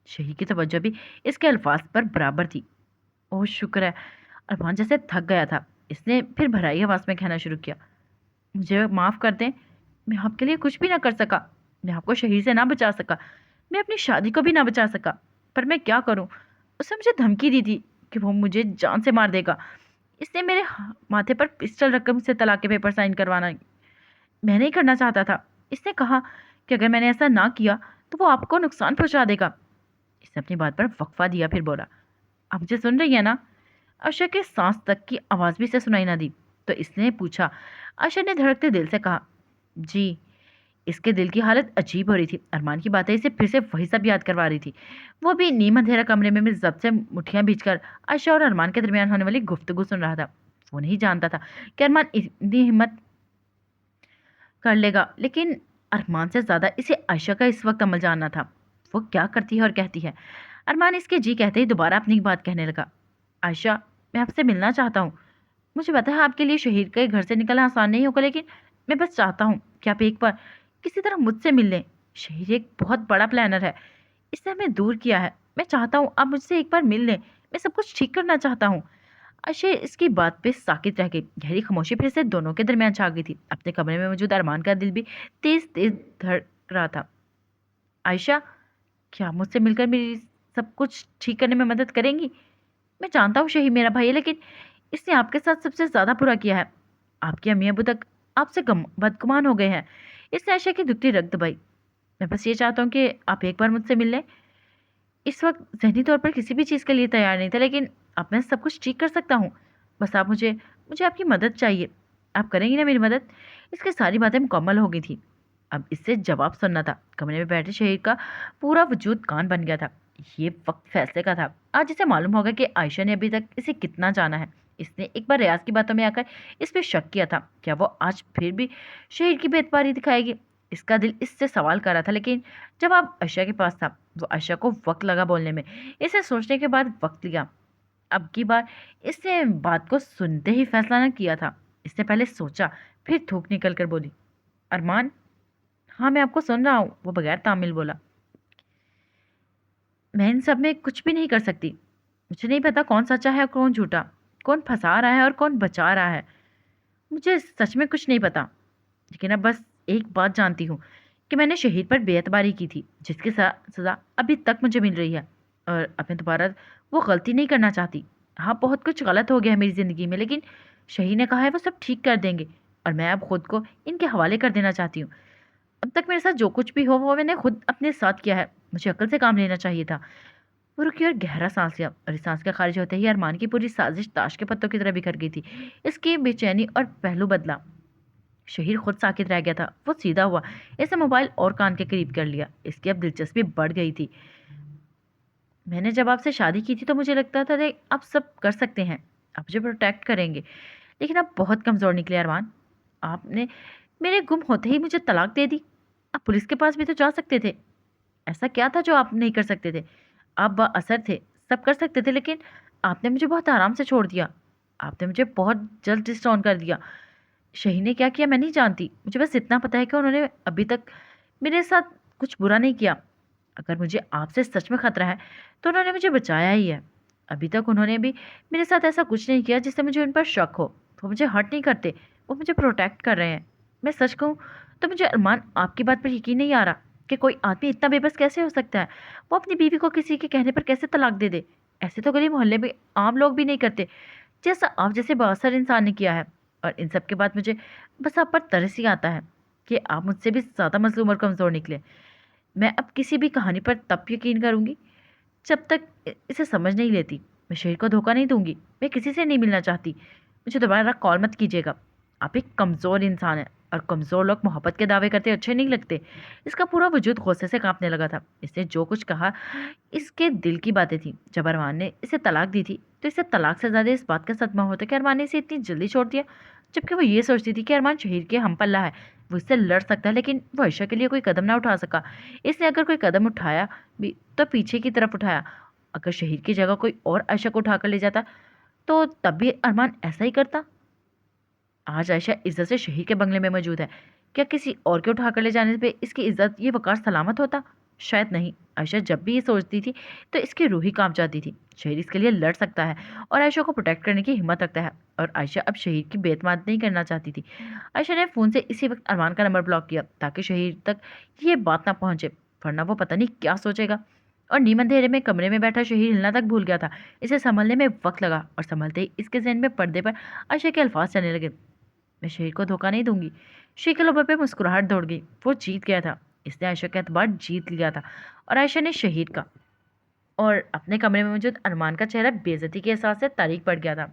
शही की तवज्जो भी इसके अल्फाज पर बराबर थी। ओह शुक्र है। अरमान जैसे थक गया था। इसने फिर भराई आवाज़ में कहना शुरू किया। मुझे माफ़ कर दें, मैं आपके लिए कुछ भी ना कर सका। मैं आपको शहीद से ना बचा सका। मैं अपनी शादी को भी ना बचा सका। पर मैं क्या करूं? उसने मुझे धमकी दी थी कि वो मुझे जान से मार देगा। इसने मेरे माथे पर पिस्टल रखकर मुझसे तलाक के पेपर साइन करवाना मैं नहीं करना चाहता था। इसने कहा कि अगर मैंने ऐसा ना किया तो वो आपको नुकसान पहुंचा देगा। इसने अपनी बात पर वक्फा दिया, फिर बोला, आप मुझे सुन रही है ना? आशा के सांस तक की आवाज़ भी इसे सुनाई ना दी तो इसने पूछा। आशा ने धड़कते दिल से कहा, जी। इसके दिल की हालत अजीब हो रही थी। अरमान की बातें इसे फिर से वही सब याद करवा रही थी। वो भी नीम अंधेरा कमरे में जब से मुठ्ठियां भींचकर आयशा और अरमान के दरमियान होने वाली गुफ्तगू सुन रहा था। वो नहीं जानता था कि अरमान इतनी हिम्मत कर लेगा, लेकिन अरमान से ज़्यादा इसे आयशा का इस वक्त अमल जानना था। वो क्या करती है और कहती है। अरमान इसके जी कहते ही दोबारा अपनी बात कहने लगा। आयशा, मैं आपसे मिलना चाहता हूँ। मुझे पता है आपके लिए शहीद के घर से निकलना आसान नहीं होगा, लेकिन मैं बस चाहता हूँ कि आप एक बार किसी तरह मुझसे मिल लें। शहीद एक बहुत बड़ा प्लानर है। इसने हमें दूर किया है। मैं चाहता हूँ आप मुझसे एक बार मिल लें। मैं सब कुछ ठीक करना चाहता हूँ। अशय इसकी बात पे साकित रह गई। गहरी खामोशी फिर से दोनों के दरमियान छा गई थी। अपने कमरे में मौजूद अरमान का दिल भी तेज तेज धड़क रहा था। आयशा, क्या आप मुझसे मिलकर मेरी सब कुछ ठीक करने में मदद करेंगी? मैं जानता हूँ शहीद मेरा भाई है, लेकिन इसने आपके साथ सबसे ज़्यादा बुरा किया है। आपकी अम्मी अबू तक आपसे बदगुमान हो गए हैं। इसने आयशा की दुखती रग दबाई। मैं बस ये चाहता हूँ कि आप एक बार मुझसे मिल लें। इस वक्त ज़हनी तौर पर किसी भी चीज़ के लिए तैयार नहीं था, लेकिन अब मैं सब कुछ ठीक कर सकता हूँ। बस आप मुझे मुझे आपकी मदद चाहिए। आप करेंगी ना मेरी मदद? इसकी सारी बातें मुकम्मल हो गई थी। अब इससे जवाब सुनना था। कमरे में बैठे शहीद का पूरा वजूद कान बन गया था। ये वक्त फैसले का था। आज इसे मालूम होगा कि आयशा ने अभी तक इसे कितना जाना है। इसने एक बार रियाज की बातों में आकर इस पे शक किया था। क्या वो आज फिर भी शहीर की बेतबारी दिखाएगी? इसका दिल इससे सवाल कर रहा था, लेकिन जब आप आयशा के पास था, वो आयशा को वक्त लगा बोलने में। इसे सोचने के बाद वक्त लिया। अब की बार इसने बात को सुनते ही फैसला न किया था। इसने पहले सोचा, फिर थूक निकल कर बोली, अरमान। हाँ, मैं आपको सुन रहा हूँ, वो बगैर तामिल बोला। मैं इन सब में कुछ भी नहीं कर सकती। मुझे नहीं पता कौन सच्चा है और कौन झूठा, कौन फंसा रहा है और कौन बचा रहा है। मुझे सच में कुछ नहीं पता। लेकिन अब बस एक बात जानती हूँ कि मैंने शहीद पर बेएतबारी की थी, जिसकी सज़ा अभी तक मुझे मिल रही है। और अब मैं दोबारा वो गलती नहीं करना चाहती। हाँ, बहुत कुछ गलत हो गया है मेरी ज़िंदगी में, लेकिन शहीद ने कहा है वो सब ठीक कर देंगे, और मैं अब खुद को इनके हवाले कर देना चाहती हूँ। अब तक मेरे साथ जो कुछ भी हो वो मैंने खुद अपने साथ किया है। मुझे अक्ल से काम लेना चाहिए था। वो रुकी और गहरा सांस लिया, और इस सांस के खारिज होते ही अरमान की पूरी साजिश ताश के पत्तों की तरह बिखर गई थी। इसकी बेचैनी और पहलू बदला। शहीर खुद साकित रह गया था। वो सीधा हुआ, इसने मोबाइल और कान के करीब कर लिया। इसकी अब दिलचस्पी बढ़ गई थी। मैंने जब आपसे शादी की थी तो मुझे लगता था कि आप सब कर सकते हैं, आप मुझे प्रोटेक्ट करेंगे, लेकिन आप बहुत कमज़ोर निकले अरमान। आपने मेरे गुम होते ही मुझे तलाक दे दी। आप पुलिस के पास भी तो जा सकते थे। ऐसा क्या था जो आप नहीं कर सकते थे? आप बाअसर थे, सब कर सकते थे, लेकिन आपने मुझे बहुत आराम से छोड़ दिया। आपने मुझे बहुत जल्द डिस्टॉन कर दिया। शहीद ने क्या किया मैं नहीं जानती। मुझे बस इतना पता है कि उन्होंने अभी तक मेरे साथ कुछ बुरा नहीं किया। अगर मुझे आपसे सच में खतरा है तो उन्होंने मुझे बचाया ही है। अभी तक उन्होंने भी मेरे साथ ऐसा कुछ नहीं किया जिससे मुझे उन पर शक हो। वो मुझे हर्ट नहीं करते, वो मुझे प्रोटेक्ट कर रहे हैं। मैं सच कहूँ तो मुझे अरमान आपकी बात पर यकीन नहीं आ रहा कि कोई आदमी इतना बेबस कैसे हो सकता है। वो अपनी बीवी को किसी के कहने पर कैसे तलाक दे दे? ऐसे तो गली मोहल्ले में आम लोग भी नहीं करते, जैसा आप जैसे बासर इंसान ने किया है। और इन सब के बाद मुझे बस आप पर तरस ही आता है कि आप मुझसे भी ज़्यादा मज़लूम और कमज़ोर निकले। मैं अब किसी भी कहानी पर तब यकीन करूँगी जब तक इसे समझ नहीं लेती। मैं शरीर को धोखा नहीं दूँगी। मैं किसी से नहीं मिलना चाहती। मुझे दोबारा कॉल मत कीजिएगा। आप एक कमज़ोर इंसान हैं, और कमज़ोर लोग मोहब्बत के दावे करते अच्छे नहीं लगते। इसका पूरा वजूद गुस्से से काँपने लगा था। इसने जो कुछ कहा इसके दिल की बातें थीं। जब अरमान ने इसे तलाक दी थी तो इसे तलाक से ज़्यादा इस बात का सदमा होता कि अरमान ने इसे इतनी जल्दी छोड़ दिया। जबकि वो ये सोचती थी कि अरमान शहीद के हम पल्ला है, वो इससे लड़ सकता है, लेकिन वो आयशा के लिए कोई कदम ना उठा सका। इसने अगर कोई कदम उठाया भी तो पीछे की तरफ उठाया। अगर शहीद की जगह कोई और आयशा को उठाकर ले जाता तो तब भी अरमान ऐसा ही करता। आज आयशा इज्जत से शहीद के बंगले में मौजूद है। क्या किसी और के उठाकर ले जाने पे इसकी इज्जत ये वकार सलामत होता? शायद नहीं। आयशा जब भी ये सोचती थी तो इसकी रूह ही कांप जाती थी। शहीद इसके लिए लड़ सकता है और आयशा को प्रोटेक्ट करने की हिम्मत रखता है, और आयशा अब शहीद की बेतमाद नहीं करना चाहती थी। आयशा ने फ़ोन से इसी वक्त अरमान का नंबर ब्लॉक किया ताकि शहीद तक ये बात ना पहुंचे, वरना वो पता नहीं क्या सोचेगा। और नीम अंधेरे में कमरे में बैठा शहीद हिलना तक भूल गया था। इसे संभलने में वक्त लगा, और संभलते ही इसके जहन में पर्दे पर आयशा के अल्फाज चलने लगे। मैं शहीद को धोखा नहीं दूंगी। शहीद के लबों पे मुस्कुराहट दौड़ गई। वो जीत गया था। इसने आयशा का एतबार जीत लिया था, और आयशा ने शहीद का। और अपने कमरे में मौजूद अरमान का चेहरा बेइज्जती के एहसास से तारीक पड़ गया था।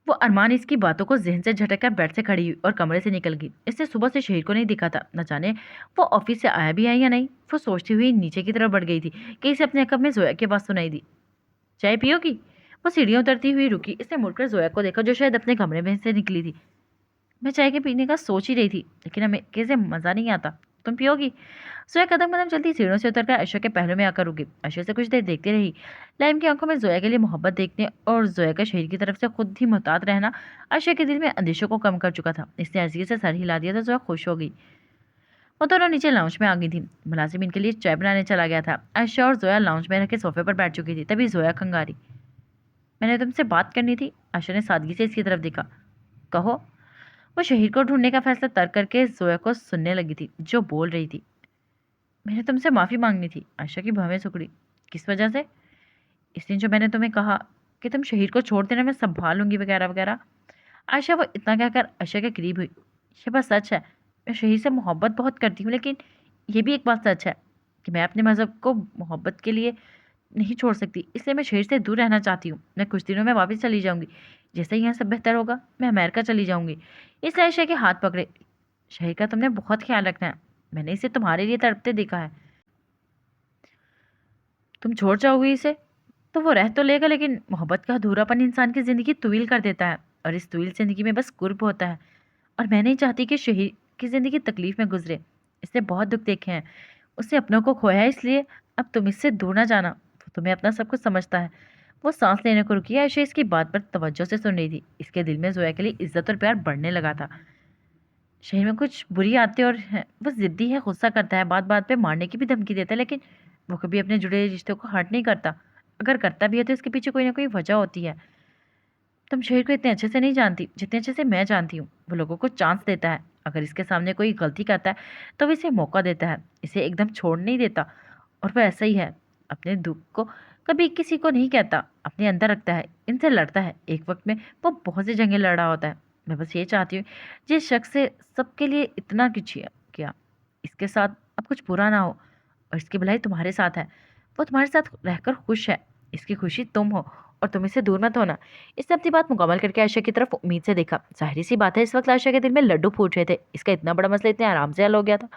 वो अरमान इसकी बातों को जहन से झटक कर बेड से खड़ी हुई और कमरे से निकल गई। इसने सुबह से शहीद को नहीं दिखा था। न जाने वो ऑफिस से आया भी है या नहीं। वो सोचती हुई नीचे की तरफ बढ़ गई थी कि इसे अपने अकब में जोया की आवाज़ सुनाई दी, चाय पियोगी? वो सीढ़ियाँ उतरती हुई रुकी। इसने मुड़कर जोया को देखा जो शायद अपने कमरे में से निकली थी। मैं चाय के पीने का सोच ही रही थी, लेकिन हमें कैसे मज़ा नहीं आता। तुम पियोगी? जोया कदम कदम चलती सीढ़ियों से उतरकर आयशा के पहलू में आकर रुकी। आयशा से कुछ देर देखती रही। लाइम की आंखों में जोया के लिए मोहब्बत देखने और जोया का शरीर की तरफ से खुद ही मुहतात रहना आयशा के दिल में अंदेशों को कम कर चुका था। इसने अर्जी से सर हिला दिया तो जोया खुश हो गई। वो दोनों नीचे लाउंज में आ गई थी। मुलाजिम इनके लिए चाय बनाने चला गया था। आयशा और जोया लाउंज में रह के सोफे पर बैठ चुकी थी। तभी जोया खंगारी, मैंने तुमसे बात करनी थी। आयशा ने सादगी से इसकी तरफ देखा। कहो। वो शहीद को ढूंढने का फैसला तर्क करके जोया को सुनने लगी थी जो बोल रही थी। मैंने तुमसे माफ़ी मांगनी थी। आयशा की भवें सुकड़ी। किस वजह से? इस दिन जो मैंने तुम्हें कहा कि तुम शहीद को छोड़ देना, मैं संभाल लूंगी वगैरह वगैरह। आयशा वो इतना कहकर आयशा के करीब हुई। ये बात सच है, मैं शहीद से मोहब्बत बहुत करती हूँ, लेकिन ये भी एक बात सच है कि मैं अपने मज़हब को मोहब्बत के लिए नहीं छोड़ सकती। इसलिए मैं शहर से दूर रहना चाहती हूँ। मैं कुछ दिनों में वापस चली जाऊँगी। जैसे ही यहाँ सब बेहतर होगा मैं अमेरिका चली जाऊँगी। इसलिए आयशा के हाथ पकड़े। शहर का तुमने बहुत ख्याल रखना है। मैंने इसे तुम्हारे लिए तड़पते देखा है। तुम छोड़ जाओगी इसे? तो वो रह तो लेगा, लेकिन मोहब्बत का अधूरापन इंसान की ज़िंदगी तवील कर देता है, और इस तवील ज़िंदगी में बस कुर्ब होता है। और मैं नहीं चाहती कि शहीद की ज़िंदगी तकलीफ़ में गुजरे। इसने बहुत दुख देखे हैं, उसने अपनों को खोया है, इसलिए अब तुम इससे दूर ना जाना। वो तुम्हें अपना सब कुछ समझता है। वो सांस लेने को रुकी। आयशा इसकी बात पर तवज्जो से सुन रही थी। इसके दिल में जोया के लिए इज्जत और प्यार बढ़ने लगा था। शहर में कुछ बुरी आदतें और हैं। वो जिद्दी है, गुस्सा करता है, बात बात पे मारने की भी धमकी देता है, लेकिन वो कभी अपने जुड़े रिश्तों को हर्ट नहीं करता। अगर करता भी है तो इसके पीछे कोई ना कोई वजह होती है। तुम शहीर को इतने अच्छे से नहीं जानती जितने अच्छे से मैं जानती हूँ। वो लोगों को चांस देता है। अगर इसके सामने कोई गलती करता है तो वो इसे मौका देता है, इसे एकदम छोड़ नहीं देता। और वो ऐसा ही है, अपने दुख को कभी किसी को नहीं कहता, अपने अंदर रखता है, इनसे लड़ता है। एक वक्त में वो बहुत सी जंगें लड़ रहा होता है। मैं बस ये चाहती हूँ जिस शख्स से सबके लिए इतना कुछ किया, इसके साथ अब कुछ बुरा ना हो, और इसकी भलाई तुम्हारे साथ है। वो तुम्हारे साथ रहकर खुश है, इसकी खुशी तुम हो, और तुम इससे दूर मत होना। इसने अपनी बात मुकम्मल करके आयशा की तरफ उम्मीद से देखा। जाहिर सी बात है, इस वक्त आयशा के दिल में लड्डू फूट रहे थे। इसका इतना बड़ा मसला इतने आराम से हल हो गया था,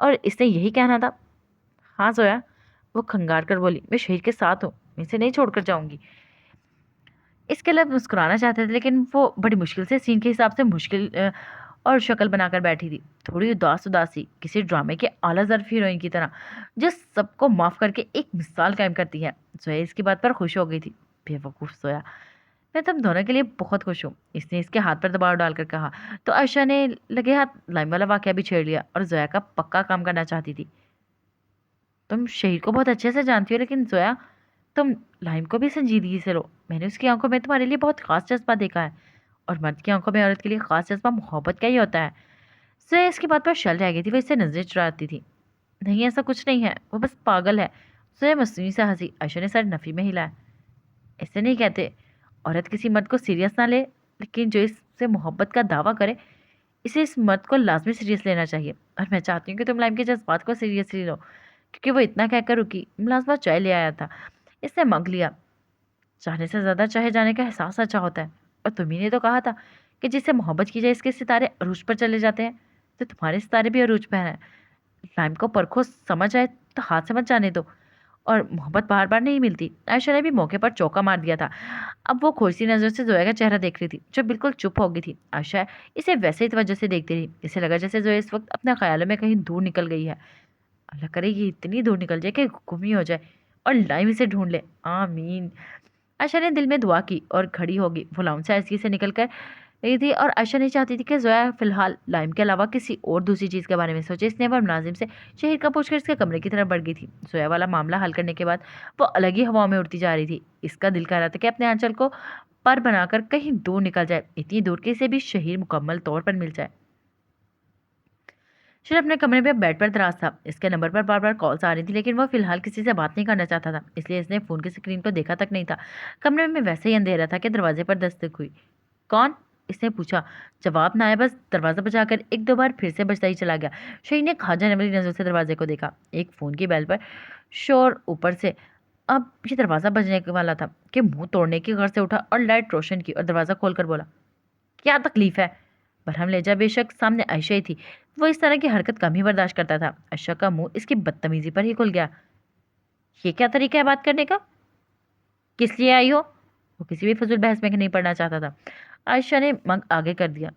और इसने यही कहना था। हाँ जोया, वो खंगार कर बोली, मैं शहीद के साथ हूँ, मैं इसे नहीं छोड़कर जाऊंगी। इसके लिए मुस्कुराना चाहते थे, लेकिन वो बड़ी मुश्किल से सीन के हिसाब से मुश्किल और शक्ल बनाकर बैठी थी, थोड़ी उदास उदासी, किसी ड्रामे के आला ज़र्फ हीरोइन की तरह, जो सबको माफ़ करके एक मिसाल कायम करती है। जोया इसकी बात पर खुश हो गई थी। बेवकूफ़ सोया, मैं तुम दोनों के लिए बहुत खुश हूँ, इसने इसके हाथ पर दबाव डालकर कहा। तो आयशा ने लगे हाथ लाइम वाला वाकया भी छेड़ लिया, और जोया का पक्का काम करना चाहती थी। तुम शहीद को बहुत अच्छे से जानती हो, लेकिन जोया, तुम लाइम को भी संजीदगी से लो। मैंने उसकी आंखों में तुम्हारे लिए बहुत खास जज्बा देखा है, और मर्द की आंखों में औरत के लिए खास जज्बा मोहब्बत का ही होता है। जोया इसकी बात पर शल रह गई थी। वो इससे नजरें चुराती थी। नहीं, ऐसा कुछ नहीं है, वो बस पागल है। जोया मस्नूई से हंसी। आयशा ने सर नफी में हिलाया। ऐसे नहीं कहते। औरत किसी मर्द को सीरियस ना ले, लेकिन जो इससे मोहब्बत का दावा करे, इसे इस मर्द को लाजमी सीरियस लेना चाहिए। और मैं चाहती हूँ कि तुम लाइम के जज्बात को सीरियसली लो, क्योंकि वो इतना कहकर रुकी। मुलाजमा चाय ले आया था, इसने मग लिया। चाहने से ज़्यादा चाहे जाने का एहसास अच्छा होता है, और तुम्ही ने तो कहा था कि जिससे मोहब्बत की जाए इसके सितारे अरूज पर चले जाते हैं, तो तुम्हारे सितारे भी अरूज पर हैं। लाइम को परखो, समझ आए तो हाथ से मत जाने दो। और मोहब्बत बार बार नहीं मिलती। आयशा ने भी मौके पर चौका मार दिया था। अब वो खोजी नजर से जोया का चेहरा देख रही थी, जो बिल्कुल चुप हो गई थी। आयशा इसे वैसे ही तवज्जो से देखती रही। इसे लगा जैसे जोया इस वक्त अपने ख्यालों में कहीं दूर निकल गई है। अल्लाह करे ये इतनी दूर निकल जाए कि गुम ही हो जाए, और लाइम इसे ढूंढ ले। आमीन। आयशा ने दिल में दुआ की और खड़ी होगी। वो लाउंज से आयशा से निकल कर रही थी, और आयशा नहीं चाहती थी कि जोया फिलहाल लाइम के अलावा किसी और दूसरी चीज़ के बारे में सोचे। इसने वह मुलाजिम से शहर का पूछकर इसके कमरे की तरफ बढ़ गई थी। जोया वाला मामला हल करने के बाद वो अलग ही हवाओं में उड़ती जा रही थी। इसका दिल कह रहा था कि अपने आंचल को पर बनाकर कहीं दूर निकल जाए, इतनी दूर कि इसे भी शहीर मुकम्मल तौर पर मिल जाए। शिव अपने कमरे में बेड पर दराज था। इसके नंबर पर बार बार कॉल्स आ रही थी, लेकिन वह फिलहाल किसी से बात नहीं करना चाहता था, इसलिए इसने फ़ोन की स्क्रीन को देखा तक नहीं था। कमरे में वैसे ही अंधेरा था कि दरवाजे पर दस्तक हुई। कौन? इसने पूछा। जवाब ना आया, बस दरवाज़ा बजाकर एक दो बार फिर से बजता ही चला गया। शहीद ने खा जाने वाली नज़र से दरवाजे को देखा। एक फ़ोन की बेल पर शोर ऊपर से। अब ये दरवाज़ा बजने वाला था कि मुंह तोड़ने की घर से उठा और लाइट रोशन की और दरवाज़ा खोलकर बोला, क्या तकलीफ है? बरहम लहजा बेशक सामने आयशा ही थी। वो इस तरह की हरकत कम ही बर्दाश्त करता था। आयशा का मुंह इसकी बदतमीजी पर ही खुल गया। ये क्या तरीका है बात करने का? किस लिए आई हो? वो किसी भी फजूल बहस में नहीं पड़ना चाहता था। आयशा ने मग आगे कर दिया।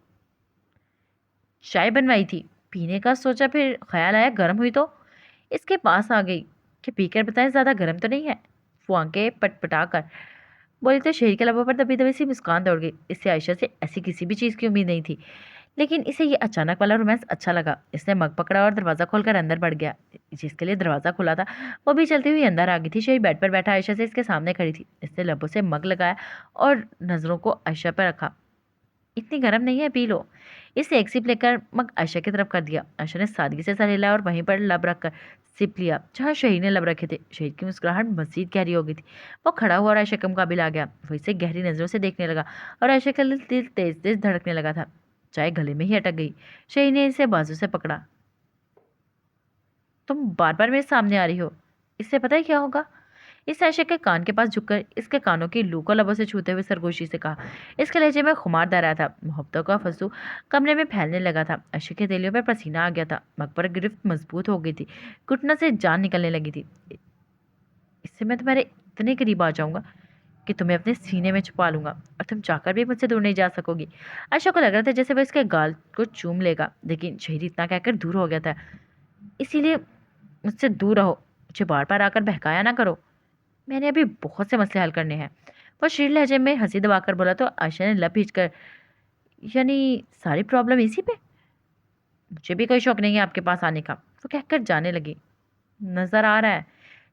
चाय बनवाई थी, पीने का सोचा, फिर ख्याल आया गर्म हुई तो इसके पास आ गई कि पीकर बताएं ज़्यादा गर्म तो नहीं है। वो आंखें पटपटा कर बोली तो शहर के लबों पर दबी दबी सी मुस्कान दौड़ गई। इससे आयशा से ऐसी किसी भी चीज़ की उम्मीद नहीं थी, लेकिन इसे ये अचानक वाला रोमांस अच्छा लगा। इसने मग पकड़ा और दरवाज़ा खोलकर अंदर बढ़ गया। जिसके लिए दरवाज़ा खुला था वो भी चलती हुई अंदर आ गई थी। शही बेड पर बैठा आयशा से इसके सामने खड़ी थी। इसने लबों से मग लगाया और नज़रों को आयशा पर रखा। इतनी गर्म नहीं है, पी लो। इसे एक सिप लेकर मग आयशा की तरफ कर दिया। आयशा ने सादगी से सर हिलाया और वहीं पर लब रखकर सिप लिया जहाँ शहीद ने लब रखे थे। शहीद की मुस्कुराहट मजीद गहरी हो गई थी। वो खड़ा हुआ और आयशा के मुकाबिल आ गया। वो इसे गहरी नजरों से देखने लगा, और आयशा का दिल तेज तेज धड़कने लगा था। चाय गले में ही अटक गई। शहीद ने इसे बाजू से पकड़ा। तुम बार बार मेरे सामने आ रही हो, इससे पता है क्या होगा? इस आयशा के कान के पास झुककर इसके कानों की लू को लबों से छूते हुए सरगोशी से कहा। इसके लहजे में खुमार दे रहा था। मोहब्बतों का फंसू कमरे में फैलने लगा था। आयशा के तेलियों पर पसीना आ गया था। मग पर गिरफ्त मजबूत हो गई थी। घुटनों से जान निकलने लगी थी। इससे मैं तुम्हारे इतने करीब आ जाऊंगा कि तुम्हें अपने सीने में छुपा लूंगा और तुम चाहकर भी मुझसे दूर नहीं जा सकोगी। आशा को लग रहा था जैसे वह इसके गाल को चूम लेगा, लेकिन शहीद इतना कहकर दूर हो गया था। इसीलिए मुझसे दूर रहो, मुझे बार बार आकर बहकाया ना करो, मैंने अभी बहुत से मसले हल करने हैं। वो शीर लहजे में हंसी दबाकर बोला तो आयशा ने लब खींच कर, यानी सारी प्रॉब्लम इसी पे? मुझे भी कोई शौक नहीं है आपके पास आने का, वो कहकर जाने लगी। नजर आ रहा है,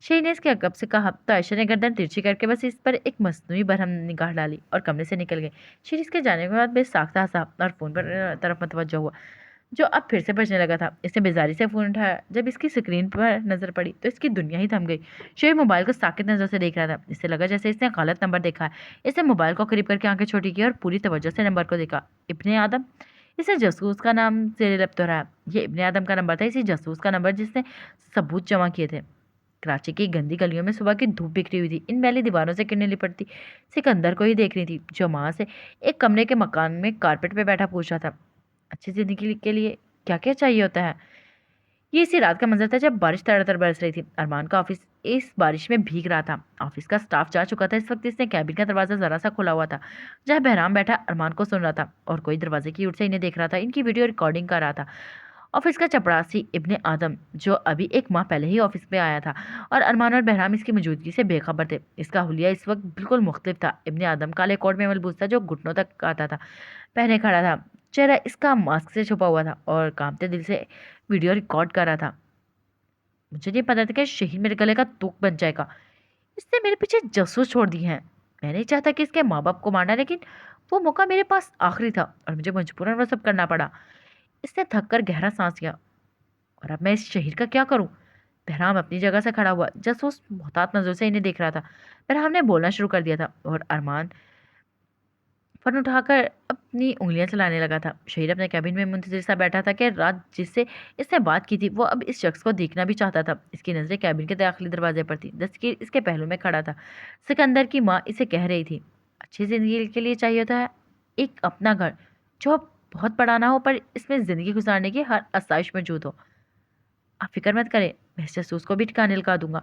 शही ने इसके अकब से कहा तो आयशा ने गर्दन तिरछी करके बस इस पर एक मसनूई बरहम निगाह डाली और कमरे से निकल गई। शीर इसके जाने के बाद बेसाख्ता हंसा और फोन पर तरफ मतवज्जो हुआ, जो अब फिर से बजने लगा था। इसने बेजारी से फोन उठाया। जब इसकी स्क्रीन पर नजर पड़ी तो इसकी दुनिया ही थम गई। शेर मोबाइल को साकित नजर से देख रहा था। इससे लगा जैसे इसने गलत नंबर देखा है। इसने मोबाइल को करीब करके आंखें छोटी की और पूरी तवज्जो से नंबर को देखा। इब्ने आदम, इसे जासूस का नाम जेर लब दोहराया। ये इब्ने आदम का नंबर था, इसी जासूस का नंबर जिसने सबूत जमा किए थे। कराची की गंदी गलियों में सुबह की धूप बिखरी हुई थी। इन मैली दीवारों से किरणें लिपटती सिकंदर को ही देख रही थी, जो माँ से एक कमरे के मकान में कारपेट पे बैठा पूछ रहा था, अच्छी जिंदगी के लिए क्या क्या चाहिए होता है। ये इसी रात का मंजर था जब बारिश तड़ातड़ बरस रही थी। अरमान का ऑफिस इस बारिश में भीग रहा था। ऑफिस का स्टाफ जा चुका था। इस वक्त इसने कैबिन का दरवाजा जरा सा खुला हुआ था, जहाँ बहराम बैठा अरमान को सुन रहा था और कोई दरवाजे की ओर से इन्हें देख रहा था। इनकी वीडियो रिकॉर्डिंग कर रहा था। ऑफिस का चपरासी इब्ने आदम, जो अभी एक माह पहले ही ऑफिस में आया था, और अरमान और बहराम इसकी मौजूदगी से बेखबर थे। इसका हुलिया इस वक्त बिल्कुल मुख्तलिफ था। इब्ने आदम काले कोट में मलबूस था, जो घुटनों तक आता था, पहने खड़ा था। चेहरा इसका मास्क से छुपा हुआ था और कांपते दिल से वीडियो रिकॉर्ड कर रहा था। मुझे नहीं पता था कि शहीद मेरे गले का तुक बन जाएगा। इसने मेरे पीछे जासूस छोड़ दी हैं। मैं नहीं चाहता कि इसके माँ बाप को मारना, लेकिन वो मौका मेरे पास आखिरी था और मुझे मजबूरन वो सब करना पड़ा। इसने थक कर गहरा सांस लिया। और अब मैं इस शहीद का क्या करूं? बहराम अपनी जगह से खड़ा हुआ, जासूस मोहतात नजरों से इन्हें देख रहा था। बहराम ने बोलना शुरू कर दिया था और अरमान फोन उठाकर अपनी उंगलियां चलाने लगा था। शहीद अपने कैबिन में मुंतजिर सा बैठा था कि रात जिससे इसने बात की थी वो अब इस शख्स को देखना भी चाहता था। इसकी नजरें कैबिन के दाखिली दरवाजे पर थी। दस्तगीर इसके पहलू में खड़ा था। सिकंदर की माँ इसे कह रही थी, अच्छी जिंदगी के लिए चाहिए होता है एक अपना घर, जो बहुत बड़ा ना हो पर इसमें जिंदगी गुजारने की हर आसाइश मौजूद हो। आप फिक्र मत करें, मैं इस जासूस को भी ठिकाने लगा दूंगा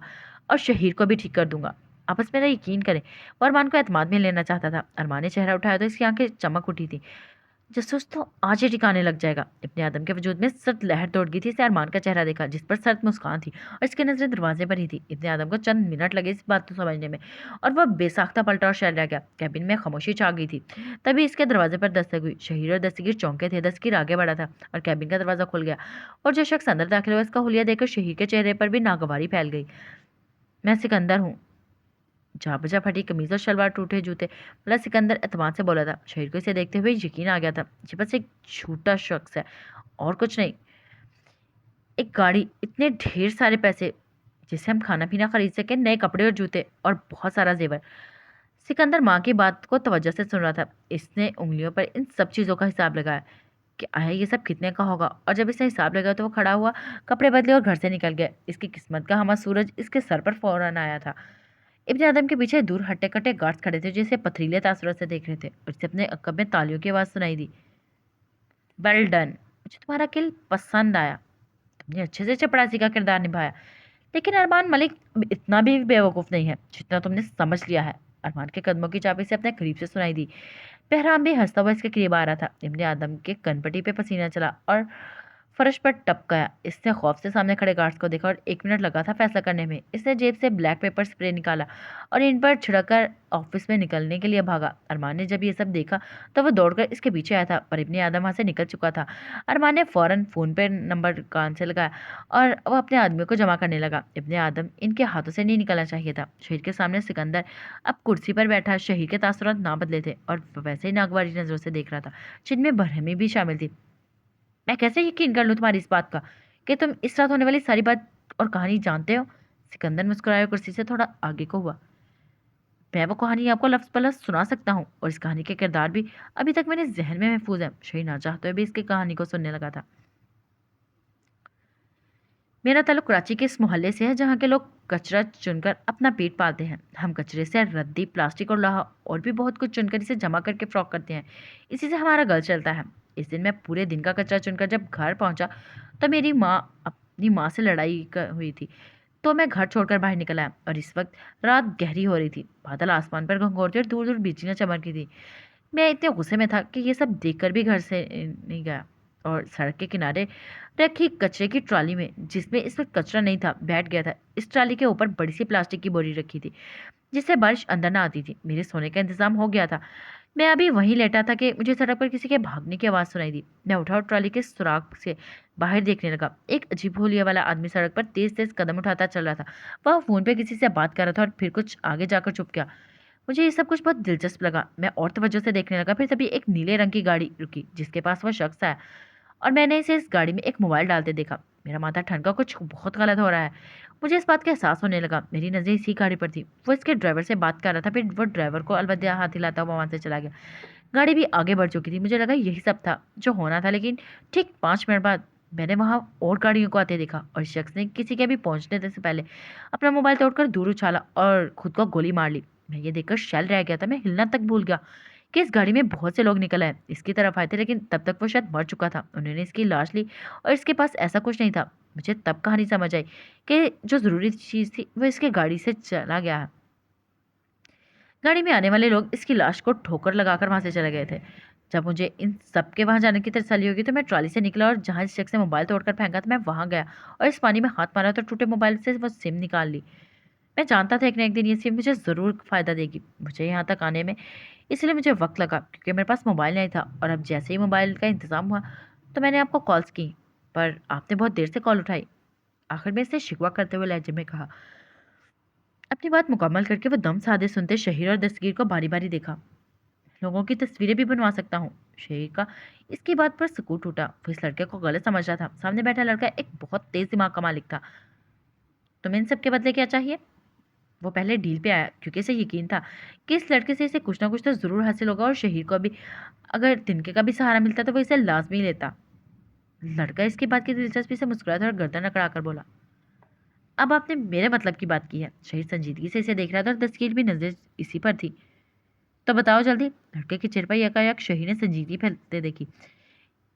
और शहीर को भी ठीक कर दूंगा। आप बस मेरा यकीन करें। वो अरमान को एतमाद में लेना चाहता था। अरमान ने चेहरा उठाया तो इसकी आंखें चमक उठी थी। जासूस तो आज ही ठिकाने लग जाएगा। इब्ने आदम के वजूद में सर्द लहर दौड़ गई थी। इसे अरमान का चेहरा देखा, जिस पर सर्द मुस्कान थी और इसकी नजरें दरवाजे पर ही थी। इब्ने आदम को चंद मिनट लगे इस बात को समझने में और वह बेसाख्ता पलटा और शैल रह गया। कैबिन में खामोशी छा गई थी। तभी इसके दरवाजे पर दस्तक हुई। शहीर और दस्तगीर चौंके थे। दस्तगीर आगे बढ़ा था और कैबिन का दरवाजा खुल गया और जो शख्स अंदर दाखिल हुआ इसका हुलिया देखकर शहीर के चेहरे पर भी नागवारी फैल गई। मैं सिकंदर हूँ। जा बजा फटी कमीज और शलवार, टूटे जूते वाला सिकंदर एतमाद से बोला था। शहीर को इसे देखते हुए यकीन आ गया था, ये बस एक झूठा शख्स है और कुछ नहीं। एक गाड़ी, इतने ढेर सारे पैसे जिससे हम खाना पीना खरीद सकें, नए कपड़े और जूते और बहुत सारा जेवर। सिकंदर माँ की बात को तवज्जो से सुन रहा था। इसने उंगलियों पर इन सब चीज़ों का हिसाब लगाया कि आया ये सब कितने का होगा, और जब इसने हिसाब लगाया तो वो खड़ा हुआ, कपड़े बदले और घर से निकल गया। इसकी किस्मत का हमा सूरज इसके सर पर फौरन आया था। इब्ने आदम के पीछे दूर हट्टे कट्टे गार्ड्स खड़े थे, जिसे पथरीले तासुरात से देख रहे थे, और इसे अपने अकब में तालियों की आवाज़ सुनाई दी। वेल डन, मुझे तुम्हारा किल पसंद आया। तुमने अच्छे से चपड़ासी का किरदार निभाया। लेकिन अरमान मलिक अब इतना भी बेवकूफ़ नहीं है जितना तुमने समझ लिया है। अरमान के कदमों की चाबी से अपने करीब से सुनाई दी। बहराम भी हंसता हुआ इसके करीब आ रहा था। इब्ने आदम के कनपटी पे पसीना चला और फर्श पर टप गया। इसने खौफ से सामने खड़े गार्ड्स को देखा और 1 मिनट लगा था फैसला करने में। इसने जेब से ब्लैक पेपर स्प्रे निकाला और इन पर छिड़ककर ऑफिस में निकलने के लिए भागा। अरमान ने जब ये सब देखा तो वह दौड़कर इसके पीछे आया था, पर इब्ने आदम वहां से निकल चुका था। अरमान ने फौरन फ़ोन पर नंबर कान से लगाया और वह अपने आदमियों को जमा करने लगा। इब्ने आदम इनके हाथों से नहीं निकलना चाहिए था। शहीद के सामने सिकंदर अब कुर्सी पर बैठा शहीद के तासुरात ना बदले थे और वैसे ही नागवारी नजरों से देख रहा था, जिनमें बरहमी भी शामिल थी। मैं कैसे यकीन कर लूँ तुम्हारी इस बात का कि तुम इस रात होने वाली सारी बात और कहानी जानते हो? सिकंदर मुस्कुराया, कुर्सी से थोड़ा आगे को हुआ। मैं वो कहानी आपको लफ्ज़ ब लफ्ज़ सुना सकता हूँ और इस कहानी के किरदार भी अभी तक मेरे जहन में महफूज है। शहीद ना चाहते हुए भी इसकी कहानी को सुनने लगा था। मेरा ताल्लुक कराची के इस मोहल्ले से है जहाँ के लोग कचरा चुनकर अपना पेट पालते हैं। हम कचरे से रद्दी, प्लास्टिक और लोहा और भी बहुत कुछ चुनकर इसे जमा करके फ्रॉक करते हैं। इसी से हमारा घर चलता है। इस दिन मैं पूरे दिन का कचरा चुनकर जब घर पहुंचा तो मेरी माँ अपनी माँ से लड़ाई हुई थी। तो मैं घर छोड़कर बाहर निकल आया और इस वक्त रात गहरी हो रही थी। बादल आसमान पर घंघोरते और दूर दूर बिजलियां चमक रही थी। मैं इतने गुस्से में था कि ये सब देखकर भी घर से नहीं गया और सड़क के किनारे रखी कचरे की ट्रॉली में, जिसमें इस वक्त कचरा नहीं था, बैठ गया था। इस ट्रॉली के ऊपर बड़ी सी प्लास्टिक की बोरी रखी थी जिससे बारिश अंदर ना आती थी। मेरे सोने का इंतजाम हो गया था। मैं अभी वहीं लेटा था कि मुझे सड़क पर किसी के भागने की आवाज़ सुनाई दी। मैं उठा और ट्रॉली के सुराख से बाहर देखने लगा। एक अजीब होलिया वाला आदमी सड़क पर तेज तेज कदम उठाता चल रहा था। वह फोन पे किसी से बात कर रहा था और फिर कुछ आगे जाकर चुप गया। मुझे ये सब कुछ बहुत दिलचस्प लगा। मैं और तवज्जो से देखने लगा। फिर तभी एक नीले रंग की गाड़ी रुकी जिसके पास वह शख्स आया और मैंने इसे इस गाड़ी में एक मोबाइल डालते देखा। मेरा माथा ठनका, कुछ बहुत गलत हो रहा है। मुझे इस बात का एहसास होने लगा। मेरी नज़रें इसी गाड़ी पर थी। वो इसके ड्राइवर से बात कर रहा था। फिर वो ड्राइवर को अलविदा हाथ हिलाता हुआ वहां से चला गया। गाड़ी भी आगे बढ़ चुकी थी। मुझे लगा यही सब था जो होना था, लेकिन ठीक 5 मिनट बाद मैंने वहां और गाड़ियों को आते देखा और शख्स ने किसी के भी पहुंचने से पहले अपना मोबाइल तोड़कर दूर उछाला और खुद को गोली मार ली। मैं ये देखकर शैल रह गया था। मैं हिलना तक भूल गया कि इस गाड़ी में बहुत से लोग निकल आए, इसकी तरफ आए थे, लेकिन तब तक वो शायद मर चुका था। उन्होंने इसकी लाश ली और इसके पास ऐसा कुछ नहीं था। मुझे तब कहानी समझ आई कि जो जरूरी चीज़ थी वो इसके गाड़ी से चला गया है। गाड़ी में आने वाले लोग इसकी लाश को ठोकर लगाकर वहां से चले गए थे। जब मुझे इन सब के वहां जाने की तसल्ली होगी तो मैं ट्रॉली से निकला और जहां इस शख्स ने मोबाइल तोड़कर फेंका था मैं वहां गया और इस पानी में हाथ मारा तो टूटे मोबाइल से वो सिम निकाल ली। मैं जानता था एक ना एक दिन ये सिम मुझे ज़रूर फ़ायदा देगी, मुझे यहाँ तक आने में। इसलिए मुझे वक्त लगा क्योंकि मेरे पास मोबाइल नहीं था। और अब जैसे ही मोबाइल का इंतज़ाम हुआ तो मैंने आपको कॉल्स की, पर आपने बहुत देर से कॉल उठाई। आखिर में इससे शिकवा करते हुए लहजे में कहा। अपनी बात मुकम्मल करके वो दम साधे सुनते शहीर और दस्तगीर को बारी बारी देखा। लोगों की तस्वीरें भी बनवा सकता हूँ, शहीर का। इसकी बात पर सुकून टूटा। वो इस लड़के को गलत समझ रहा था। सामने बैठा लड़का एक बहुत तेज दिमाग का मालिक था। तुम्हें इन सब के बदले क्या चाहिए? वो पहले डील पे आया क्योंकि इसे यकीन था कि इस लड़के से इसे कुछ ना कुछ तो ज़रूर हासिल होगा और शहीर को भी अगर तिनके का भी सहारा मिलता तो वो इसे लाजमी लेता। लड़का इसकी बात की दिलचस्पी से मुस्कुराया था और गर्दन अकड़ा कर बोला, अब आपने मेरे मतलब की बात की है। शहीर संजीदगी से इसे देख रहा था और दस्तगीर भी नजर इसी पर थी। तो बताओ जल्दी। लड़के के चेहरे पर यकायक शहीर ने संजीदगी फैलते देखी।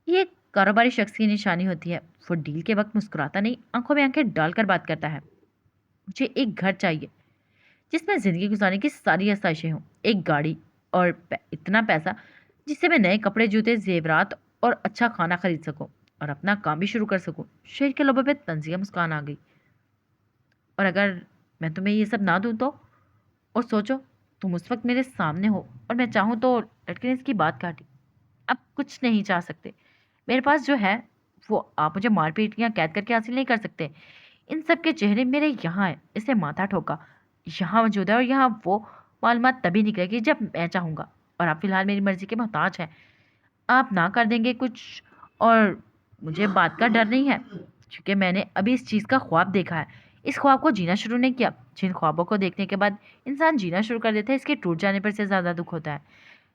ये एक कारोबारी शख्स की निशानी होती है। वो डील के वक्त मुस्कुराता नहीं, आंखों में आंखें डालकर बात करता है। मुझे एक घर चाहिए जिसमें ज़िंदगी गुजारने की सारी आसाइशें हों, एक गाड़ी और इतना पैसा जिससे मैं नए कपड़े, जूते, जेवरात और अच्छा खाना खरीद सकूं और अपना काम भी शुरू कर सकूं। शेर के लोगों पे तंजिया मुस्कान आ गई। और अगर मैं तुम्हें ये सब ना दूं तो? और सोचो, तुम उस वक्त मेरे सामने हो और मैं चाहूँ तो। लड़के ने इसकी बात काटी। अब कुछ नहीं चाह सकते। मेरे पास जो है वो आप मुझे मारपीट या कैद करके हासिल नहीं कर सकते। इन सब के चेहरे मेरे यहाँ है। इसे माथा ठोका। यहाँ मौजूद है और यहाँ वो मालूमात तभी निकलेगी जब मैं चाहूँगा। और आप फिलहाल मेरी मर्जी के मोहताज हैं। आप ना कर देंगे कुछ। और मुझे बात का डर नहीं है क्योंकि मैंने अभी इस चीज़ का ख्वाब देखा है। इस ख्वाब को जीना शुरू नहीं किया। जिन ख्वाबों को देखने के बाद इंसान जीना शुरू कर देता है, इसके टूट जाने पर से ज़्यादा दुख होता है।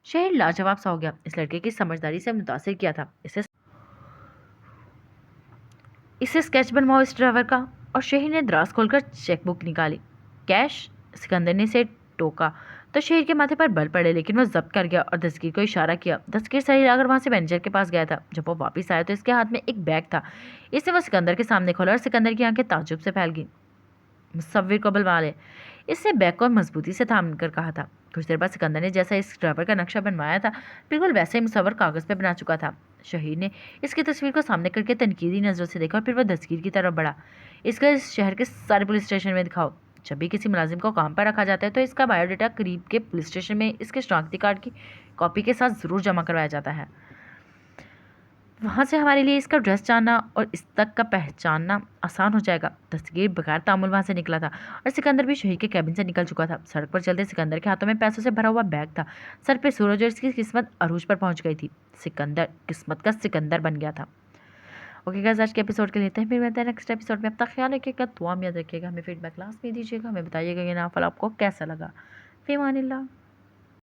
शहर लाजवाब सा हो गया। इस लड़के की समझदारी से मुतासिर किया था। इसे स्केच बनवाओ इस ड्राइवर का। और शहीर ने दराज खोलकर चेकबुक निकाली। कैश? सिकंदर ने इसे टोका तो शहीर के माथे पर बल पड़े, लेकिन वो जब्त कर गया और दस्तगीर को इशारा किया। दस्तगीर सही अगर वहां से मैनेजर के पास गया था। जब वो वापस आया तो इसके हाथ में एक बैग था। इसे वो सिकंदर के सामने खोला और सिकंदर की आंखें ताज्जुब से फैल गईं। मुसव्विर को बुलवा ले। इससे बैग को मजबूती से थाम कर कहा था। कुछ देर बाद सिकंदर ने जैसा इस ड्राइवर का नक्शा बनवाया था बिल्कुल वैसे ही मुसव्वर कागज पे बना चुका था। शहीर ने इसकी तस्वीर को सामने करके तनकीदी नजरों से देखा और फिर वह दस्तगीर की तरफ बढ़ा। इसका इस शहर के सारे पुलिस स्टेशन में दिखाओ। जब भी किसी मुलाजिम को काम पर रखा जाता है तो इसका बायोडाटा करीब के पुलिस स्टेशन में इसके शनाख्ती कार्ड की कॉपी के साथ ज़रूर जमा करवाया जाता है। वहाँ से हमारे लिए इसका ड्रेस जानना और इस तक का पहचानना आसान हो जाएगा। दस्तगीर बगैर तामुल वहाँ से निकला था और सिकंदर भी शहीर के कैबिन से निकल चुका था। सड़क पर चलते सिकंदर के हाथों में पैसों से भरा हुआ बैग था। सर पे सूरज और इसकी किस्मत अरूज पर पहुँच गई थी। सिकंदर किस्मत का सिकंदर बन गया था। ओके गाइस, आज के एपिसोड के लेते हैं, फिर मिलते हैं नेक्स्ट एपिसोड में। अपना ख्याल रखिएगा, दुआ में याद रखिएगा, हमें फीडबैक लास्ट में दीजिएगा, हमें बताइएगा ये नावल आपको कैसा लगा। फ़िमानिल्लाह।